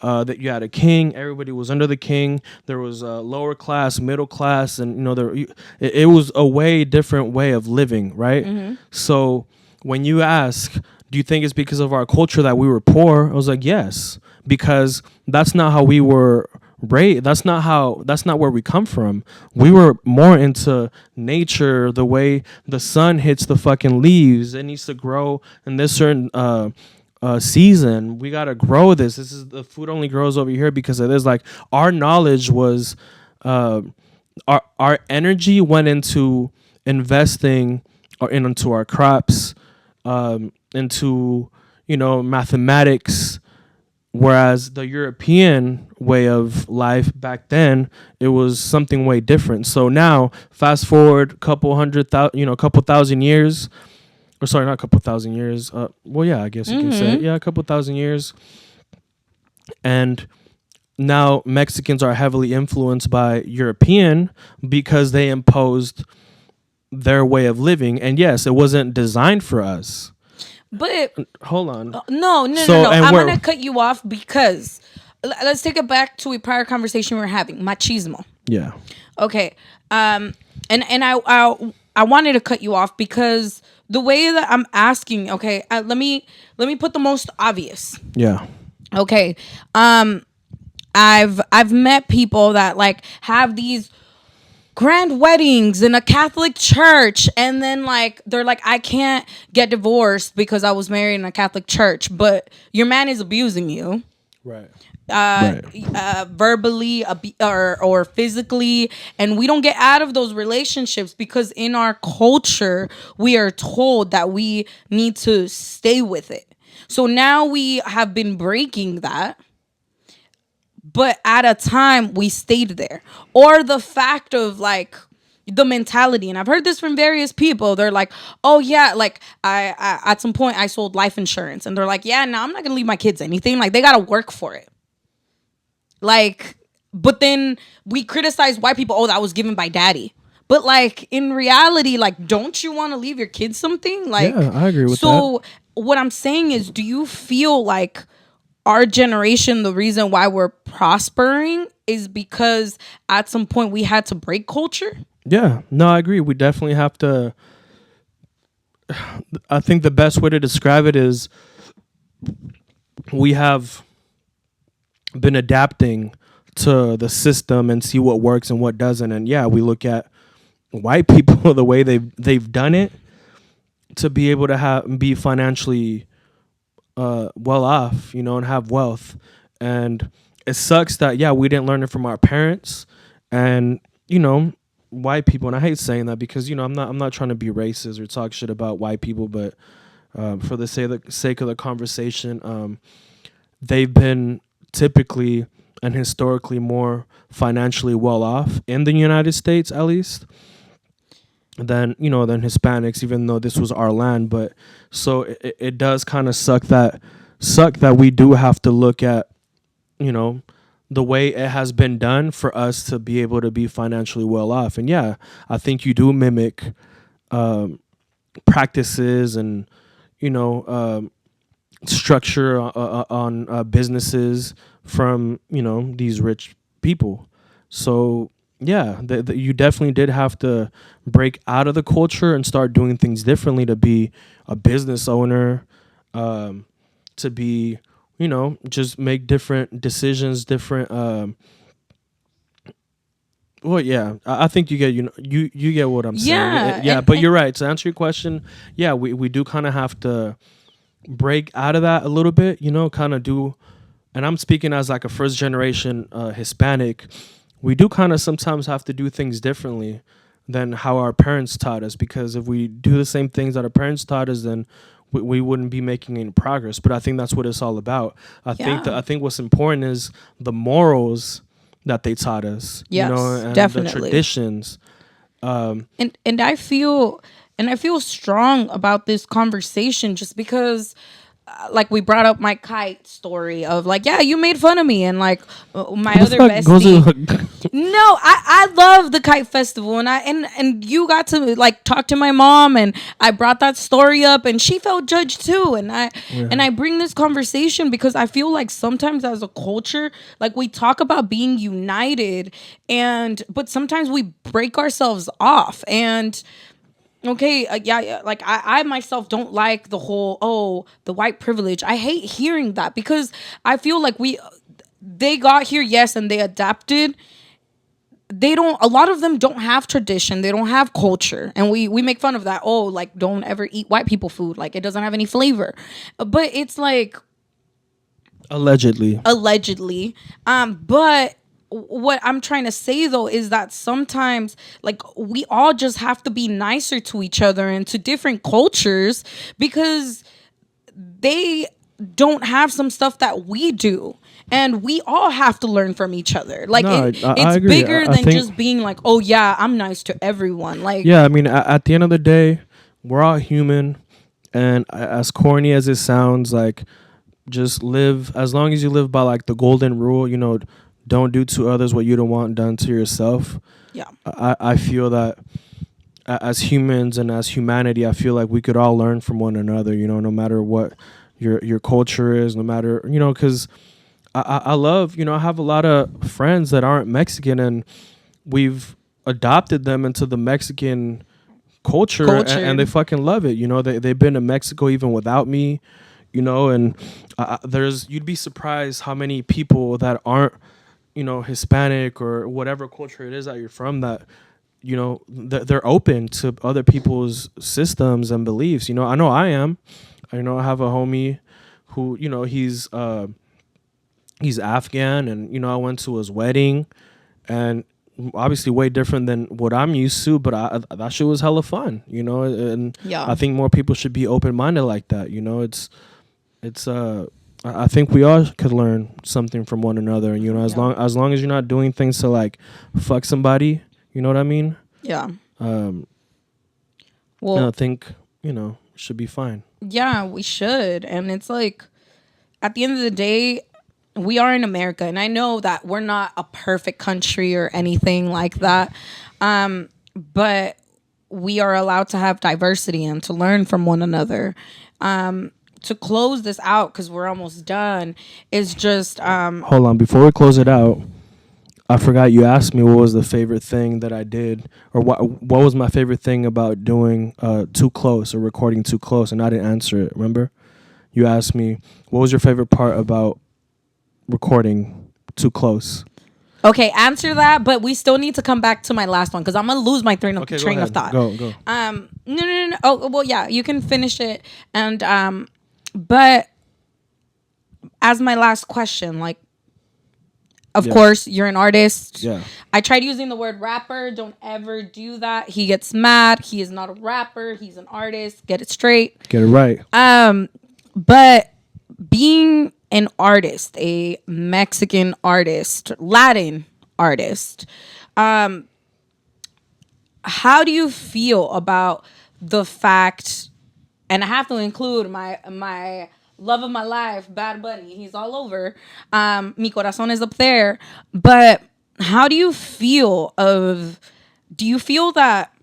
That you had a king, everybody was under the king. There was a lower class, middle class, and it was a way different way of living, right? Hmm. So when you ask, do you think it's because of our culture that we were poor? I was like, yes, because that's not how we were raised. That's not where we come from. We were more into nature, the way the sun hits the fucking leaves. It needs to grow in this certain season. We gotta grow this. This is the food only grows over here because of this. Like, our knowledge was, uh, our energy went into investing or into our crops, into mathematics. Whereas the European way of life back then, it was something way different. So now, fast forward a couple thousand years, or sorry, not a couple thousand years. Well, yeah, I guess you can say it. Hmm. Yeah, a couple thousand years. And now Mexicans are heavily influenced by European because they imposed their way of living. And yes, it wasn't designed for us. But Hold on. no, no, no, So, no. and I'm we're, gonna cut you off because let's take it back to a prior conversation we were having. Machismo. yeah, Okay. And I wanted to cut you off because the way that I'm asking. Okay. Let me put the most obvious. yeah, Okay. I've met people that like have these grand weddings in a Catholic church, and then like they're like, I can't get divorced because I was married in a Catholic church, but your man is abusing you right, right, verbally or physically, and we don't get out of those relationships because in our culture we are told that we need to stay with it. So now we have been breaking that, but at a time we stayed there. Or the fact of like the mentality, and I've heard this from various people. They're like, oh yeah, like I at some point I sold life insurance, and they're like, yeah, no, I'm not gonna leave my kids anything, like they gotta work for it. Like, but then we criticize white people, oh, that was given by daddy. But like in reality, like, don't you want to leave your kids something? Like, yeah. I agree with that. so what I'm saying is, do you feel like our generation, the reason why we're prospering is because at some point we had to break culture? Yeah, no, I agree. We definitely have to. I think the best way to describe it is we have been adapting to the system and see what works and what doesn't. And yeah, we look at white people the way they've done it to be able to be financially well off, and have wealth. And it sucks that yeah, we didn't learn it from our parents and white people. And I hate saying that because I'm not trying to be racist or talk shit about white people, but for the sake of the conversation, they've been typically and historically more financially well off in the United States, at least, than Hispanics, even though this was our land. But so it does kind of suck that we do have to look at the way it has been done for us to be able to be financially well off. And yeah, I think you do mimic practices and structure on businesses from these rich people. So yeah, you definitely did have to break out of the culture and start doing things differently to be a business owner, to be just make different decisions, different Well, yeah, I think you get you get what I'm saying. Yeah, Yeah, but you're right. To answer your question, yeah, we do kind of have to break out of that a little bit. Kind of do. And I'm speaking as like a first generation Hispanic. We do kind of sometimes have to do things differently than how our parents taught us, because if we do the same things that our parents taught us, then we wouldn't be making any progress. But I think that's what it's all about. I think what's important is the morals that they taught us, Yes, and the definitely. traditions. And I feel strong about this conversation just because like we brought up my kite story of like, yeah, you made fun of me, and like my Who the other fuck goes bestie. to No, I love the kite festival, and and you got to like talk to my mom, and I brought that story up, and she felt judged too, and I bring this conversation because I feel like sometimes as a culture, like we talk about being united, and but sometimes we break ourselves off, and okay, yeah, like I myself don't like the whole the white privilege. I hate hearing that because I feel like they got here, yes, and they adapted. They don't. A lot of them don't have tradition. They don't have culture, and we make fun of that. Oh, like don't ever eat white people food. Like it doesn't have any flavor, but it's like allegedly? allegedly. But what I'm trying to say though is that sometimes like we all just have to be nicer to each other and to different cultures because they don't have some stuff that we do, and we all have to learn from each other. Like No, I it's agree. bigger I than think, just being like, oh yeah, I'm nice to everyone. Like yeah, I mean, at the end of the day, we're all human, and as corny as it sounds, like just live as long as you live by like the golden rule. Don't do to others what you don't want done to yourself. yeah, I feel that as humans and as humanity, I feel like we could all learn from one another. No matter what your culture is, no matter because I love I have a lot of friends that aren't Mexican, and we've adopted them into the Mexican culture, and they fucking love it. They've been to Mexico even without me. And you'd be surprised how many people that aren't Hispanic or whatever culture it is that you're from, that they're open to other people's systems and beliefs. I know I am. I have a homie who he's Afghan, and I went to his wedding, and obviously way different than what I'm used to, but that shit was hella fun. And yeah, I think more people should be open minded like that. It's I think we all could learn something from one another, and as long as you're not doing things to like fuck somebody, you know what I mean? yeah. I think it should be fine. Yeah, we should. And it's like, at the end of the day, we are in America. And I know that we're not a perfect country or anything like that. But we are allowed to have diversity and to learn from one another. To close this out, because we're almost done, is just. Hold on. Before we close it out, I forgot you asked me what was the favorite thing that I did, or what was my favorite thing about doing Too Close or recording Too Close, and I didn't answer it. Remember? You asked me what was your favorite part about recording Too Close. Okay, answer that, but we still need to come back to my last one because I'm gonna lose my train of thought. Go. No. Oh, well, yeah, you can finish it, and but as my last question, like, of course, you're an artist. Yeah. I tried using the word rapper. Don't ever do that. He gets mad. He is not a rapper. He's an artist. Get it straight. Get it right. But being an artist, a Mexican artist, Latin artist, how do you feel about the fact, and I have to include my love of my life, Bad Bunny. He's all over. Mi corazón is up there. But how do you feel do you feel that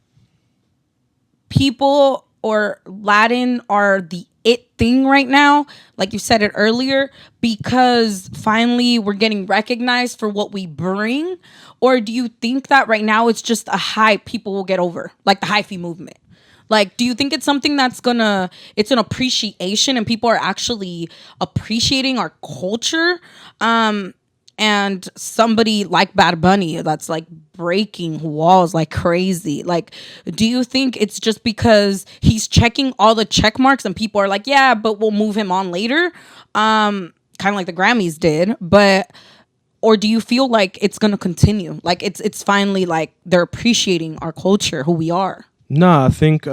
people or Latin are the it thing right now? Like you said it earlier, because finally we're getting recognized for what we bring? Or do you think that right now it's just a hype people will get over? Like the hyphy movement? Like, do you think it's something that's it's an appreciation and people are actually appreciating our culture? And and somebody like Bad Bunny that's like breaking walls like crazy. Like, do you think it's just because he's checking all the check marks and people are like, yeah, but we'll move him on later? Kind of like the Grammys did, but or do you feel like it's gonna continue? Like it's finally like they're appreciating our culture, who we are. No, I think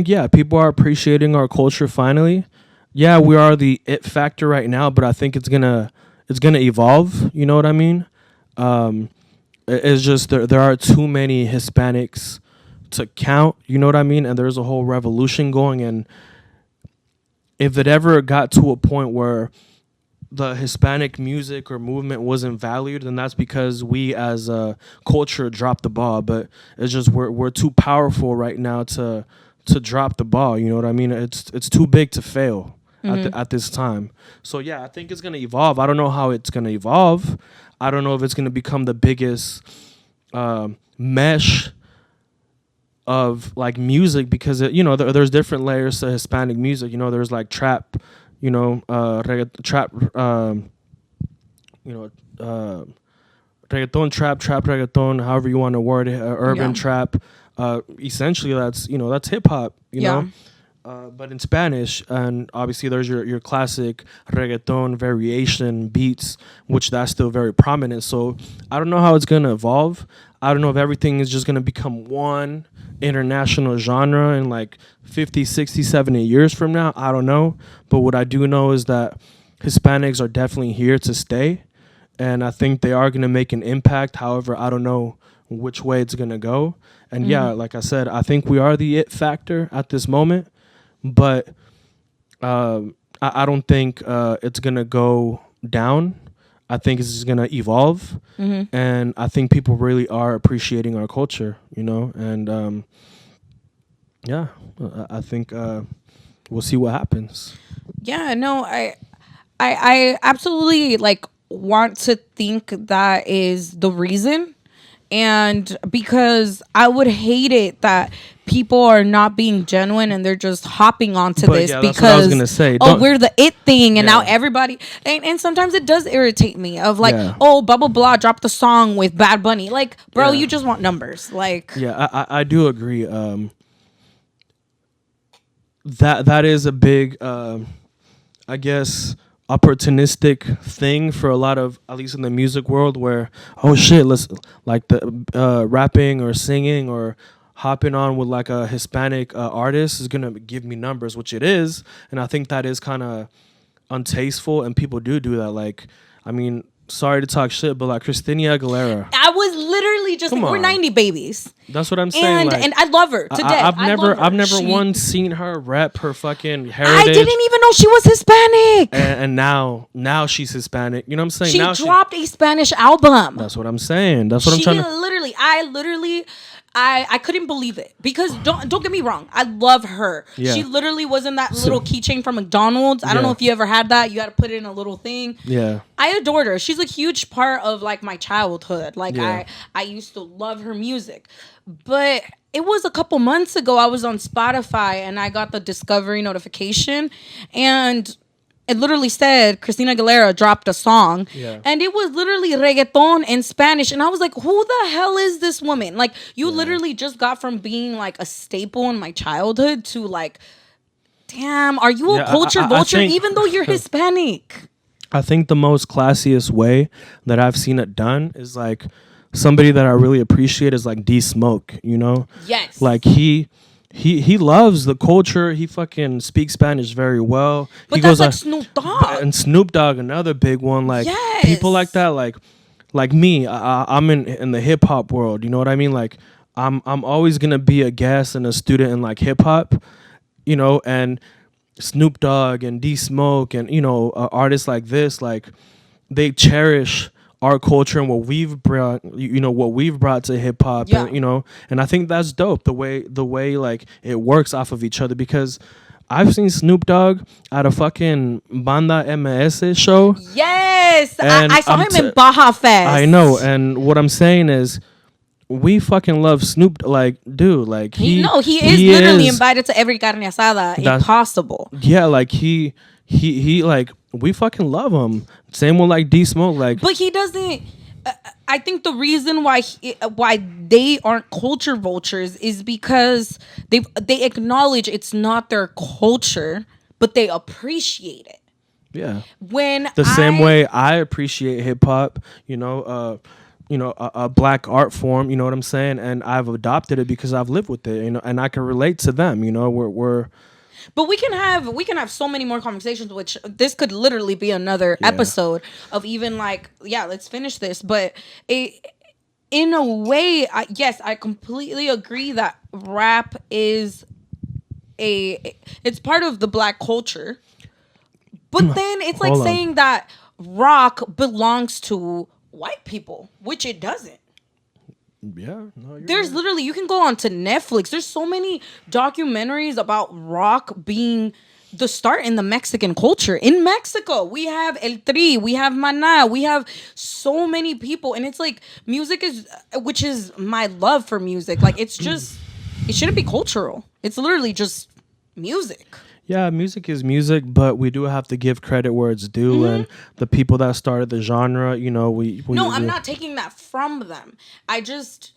yeah, people are appreciating our culture finally. Yeah, we are the it factor right now, but I think it's gonna evolve. You know what I mean? It's just there are too many Hispanics to count. You know what I mean? And there's a whole revolution going, and if it ever got to a point where the Hispanic music or movement wasn't valued, then that's because we as a culture dropped the ball. But it's just we're too powerful right now to drop the ball. You know what I mean? It's too big to fail at this time. So yeah, I think it's gonna evolve. I don't know how it's gonna evolve. I don't know if it's gonna become the biggest mesh of like music, because there's different layers to Hispanic music. You know, there's like trap, trap, reggaeton, trap reggaeton, however you want to word it, urban trap. Essentially, that's hip hop. You know. But in Spanish, and obviously there's your classic reggaeton variation beats, which that's still very prominent. So I don't know how it's gonna evolve. I don't know if everything is just gonna become one international genre in like 50, 60, 70 years from now. I don't know. But what I do know is that Hispanics are definitely here to stay. And I think they are gonna make an impact. However, I don't know which way it's gonna go. And yeah, like I said, I think we are the it factor at this moment. But I don't think it's going to go down. I think it's just going to evolve. And I think people really are appreciating our culture, And yeah, I think we'll see what happens. Yeah, no, I absolutely like want to think that is the reason. And because I would hate it that people are not being genuine and they're just hopping onto this yeah, because that's what I was gonna say. We're the it thing, and now everybody and sometimes it does irritate me of like, blah blah blah dropped the song with Bad Bunny. Like, bro, you just want numbers. Like, I do agree. That is a big I guess opportunistic thing for a lot of, at least in the music world, where let's like the rapping or singing or hopping on with like a Hispanic artist is gonna give me numbers, which it is, and I think that is kind of untasteful, and people do that. Like, I mean, sorry to talk shit, but like Christina Aguilera, I was literally just we're 90 babies. That's what I'm saying. And I love her to death. I've never once seen her rep her fucking heritage. I didn't even know she was Hispanic. And now she's Hispanic. You know what I'm saying? She now dropped a Spanish album. That's what I'm saying. That's what I'm trying to. I couldn't believe it, because don't get me wrong, I love her. Yeah. She literally was in that little keychain from McDonald's. I don't know if you ever had that. You had to put it in a little thing. Yeah. I adored her. She's a huge part of like my childhood. Like, I used to love her music. But it was a couple months ago, I was on Spotify and I got the discovery notification, and it literally said Christina Aguilera dropped a song, and it was literally reggaeton in Spanish. And I was like, who the hell is this woman? Like, you literally just got from being like a staple in my childhood to like, damn, are you a culture vulture even though you're Hispanic? I think the most classiest way that I've seen it done is like somebody that I really appreciate is like D Smoke, Yes. Like he loves the culture. He fucking speaks Spanish very well. But that's like Snoop Dogg. And Snoop Dogg, another big one. Like, people like that, like me. I'm in the hip hop world. You know what I mean? Like, I'm always gonna be a guest and a student in like hip hop, and Snoop Dogg and D Smoke and artists like this, like, they cherish our culture and what we've brought, to hip hop, and I think that's dope, the way like it works off of each other, because I've seen Snoop Dogg at a fucking Banda MS show. Yes, I saw him in Baja Fest. I know, and what I'm saying is, we fucking love Snoop. Like, dude, like he is literally invited to every carne asada possible. Yeah, like he like we fucking love him. Same with like D Smoke, like. But he doesn't. I think the reason why they aren't culture vultures is because they acknowledge it's not their culture, but they appreciate it. Yeah. When the same way I appreciate hip hop, a black art form, you know what I'm saying? And I've adopted it because I've lived with it, and I can relate to them, we're But we can have so many more conversations, which this could literally be another episode of even like, let's finish this. But in a way, yes, I completely agree that rap is it's part of the black culture. But then it's like saying that rock belongs to white people, which it doesn't. Yeah, no, there's right. Literally, you can go on to Netflix. There's so many documentaries about rock being the start in the Mexican culture. In Mexico, we have El Tri, we have Maná, we have so many people, and it's like music which is my love for music. Like it's just, it shouldn't be cultural. It's literally just music. Yeah, music is music, but we do have to give credit where it's due, and the people that started the genre, I'm not taking that from them. I just,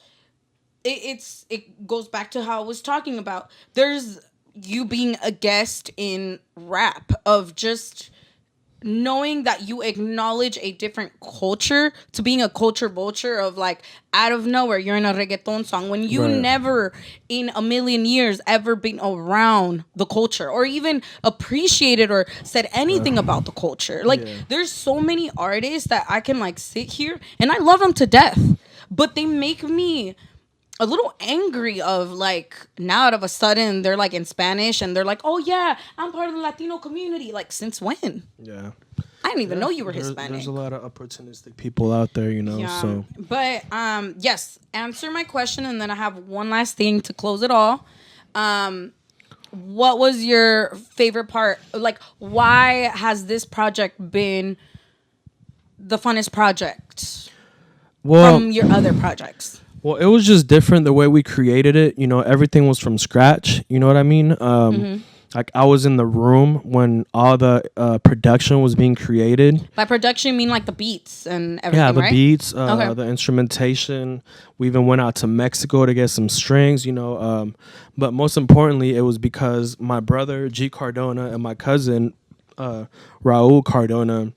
it goes back to how I was talking about. There's you being a guest in rap of just knowing that you acknowledge a different culture to being a culture vulture of like out of nowhere you're in a reggaeton song when you never in a million years ever been around the culture or even appreciated or said anything about the culture. Like there's so many artists that I can like sit here and I love them to death, but they make me a little angry of like now out of a sudden they're like in Spanish and they're like, oh yeah, I'm part of the Latino community. Like since when? Yeah. I didn't even know you were Hispanic. There's a lot of opportunistic people out there, so. But yes, answer my question and then I have one last thing to close it all. What was your favorite part? Like why has this project been the funnest project from your other projects? Well, it was just different the way we created it. Everything was from scratch. You know what I mean? Like I was in the room when all the production was being created. By production, you mean like the beats and everything, yeah, the right? beats, the instrumentation. We even went out to Mexico to get some strings, But most importantly, it was because my brother, G. Cardona, and my cousin, Raul Cardona,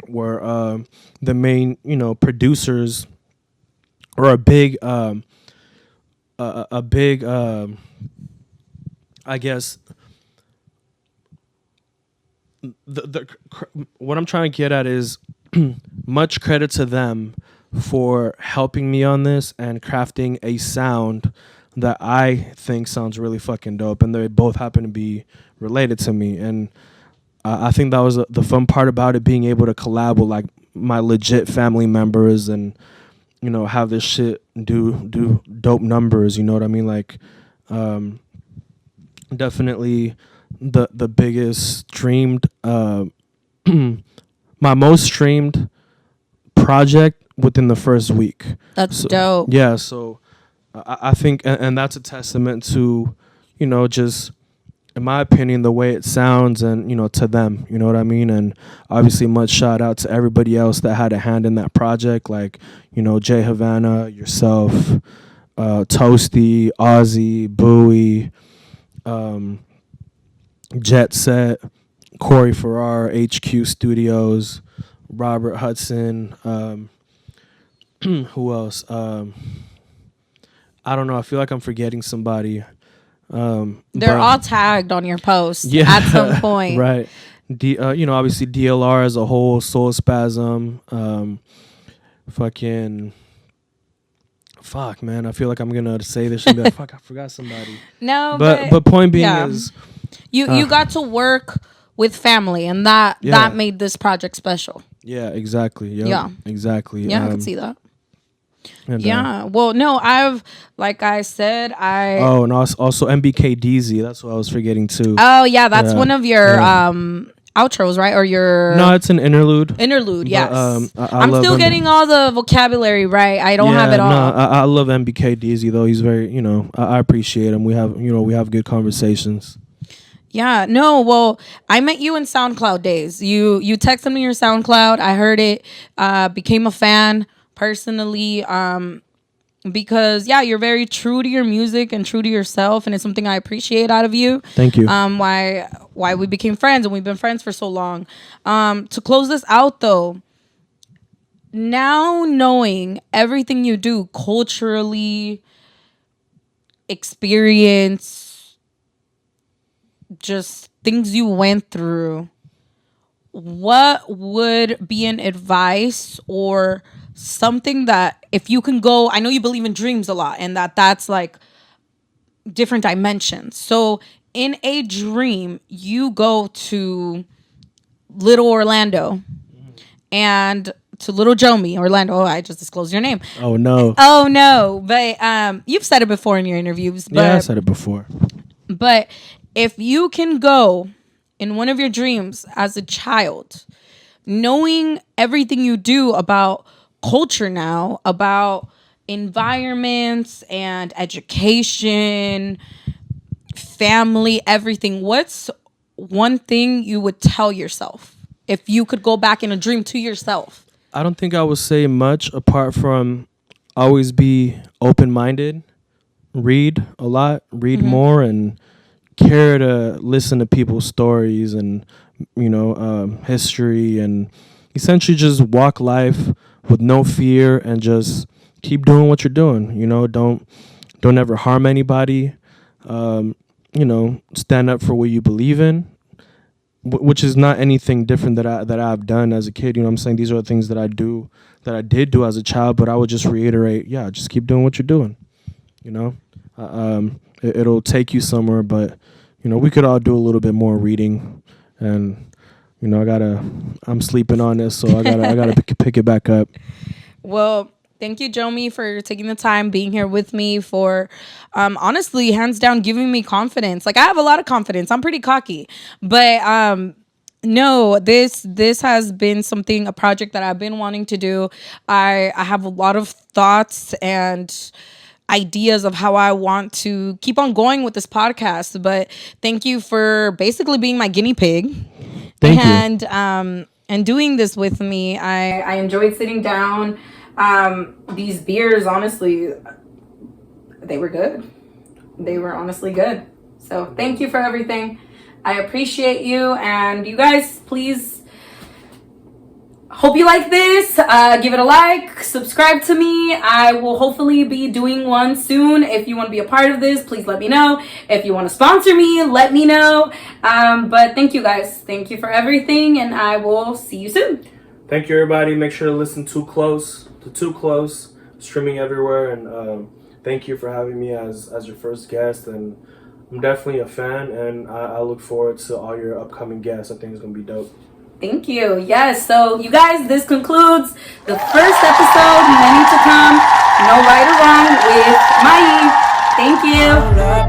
were the main, producers. Or a big, I guess, what I'm trying to get at is much credit to them for helping me on this and crafting a sound that I think sounds really fucking dope. And they both happen to be related to me. And I think that was the fun part about it, being able to collab with like my legit family members and have this shit do dope numbers, you know what I mean? Like, definitely the biggest streamed, my most streamed project within the first week. That's dope. Yeah, so I think, and that's a testament to, just, in my opinion, the way it sounds and, to them, you know what I mean? And obviously much shout out to everybody else that had a hand in that project, like, Jay Havana, yourself, Toasty, Ozzy, Bowie, Jet Set, Corey Farrar, HQ Studios, Robert Hudson, who else? I don't know. I feel like I'm forgetting somebody. They're all tagged on your post at some point. Right. Obviously DLR as a whole, Soul Spasm, fuck, man. I feel like I'm going to say this and be like, fuck, I forgot somebody. No, but point being is... You got to work with family, and that made this project special. Yeah, exactly. Yep, yeah. Exactly. Yeah, I can see that. And, well, no, like I said, and also MBK DZ. That's what I was forgetting too. Oh yeah, that's one of your outros, right? Or your no, it's an interlude. Interlude, yes. But, I'm still getting all the vocabulary right. I don't have it all. No, I love MBK DZ though. He's very, I appreciate him. We have good conversations. Yeah, no, well, I met you in SoundCloud days. You texted me your SoundCloud. I heard it, became a fan personally. Because yeah, you're very true to your music and true to yourself, and it's something I appreciate out of you. Thank you. Why we became friends, and we've been friends for so long. To close this out though, now knowing everything you do culturally, experience, just things you went through, what would be an advice or something that if you can go, I know you believe in dreams a lot and that's like different dimensions. So in a dream, you go to little Orlando and to little joMi, Orlando. Oh, I just disclosed your name. Oh no. Oh no. But you've said it before in your interviews. But, Yeah, I said it before. But if you can go in one of your dreams as a child, knowing everything you do about culture now, about environments and education, family, everything, what's one thing you would tell yourself if you could go back in a dream to yourself? I don't think I would say much apart from always be open-minded, read a lot, read more, and care to listen to people's stories and, history, and essentially just walk life with no fear and just keep doing what you're doing. Don't ever harm anybody. Stand up for what you believe in, which is not anything different that I've done as a kid. I'm saying these are the things that I did do as a child, but I would just reiterate, just keep doing what you're doing. It'll take you somewhere, but we could all do a little bit more reading, and I'm sleeping on this, so I gotta pick it back up. Well, thank you, joMi, for taking the time, being here with me, for honestly, hands down, giving me confidence. Like, I have a lot of confidence. I'm pretty cocky, but no, this has been a project that I've been wanting to do. I have a lot of thoughts and ideas of how I want to keep on going with this podcast. But thank you for basically being my guinea pig. Thank you. And doing this with me. I enjoyed sitting down. These beers, honestly, they were good. They were honestly good. So thank you for everything. I appreciate you. And you guys, please, hope you like this. Give it a like. Subscribe to me. I will hopefully be doing one soon. If you want to be a part of this, please let me know. If you want to sponsor me, let me know. But thank you guys. Thank you for everything. And I will see you soon. Thank you, everybody. Make sure to listen Too Close, streaming everywhere. And thank you for having me as your first guest. And I'm definitely a fan, and I look forward to all your upcoming guests. I think it's going to be dope. Thank you. Yes. So, you guys, this concludes the first episode. Many to come. No right or wrong with Mayi. Thank you.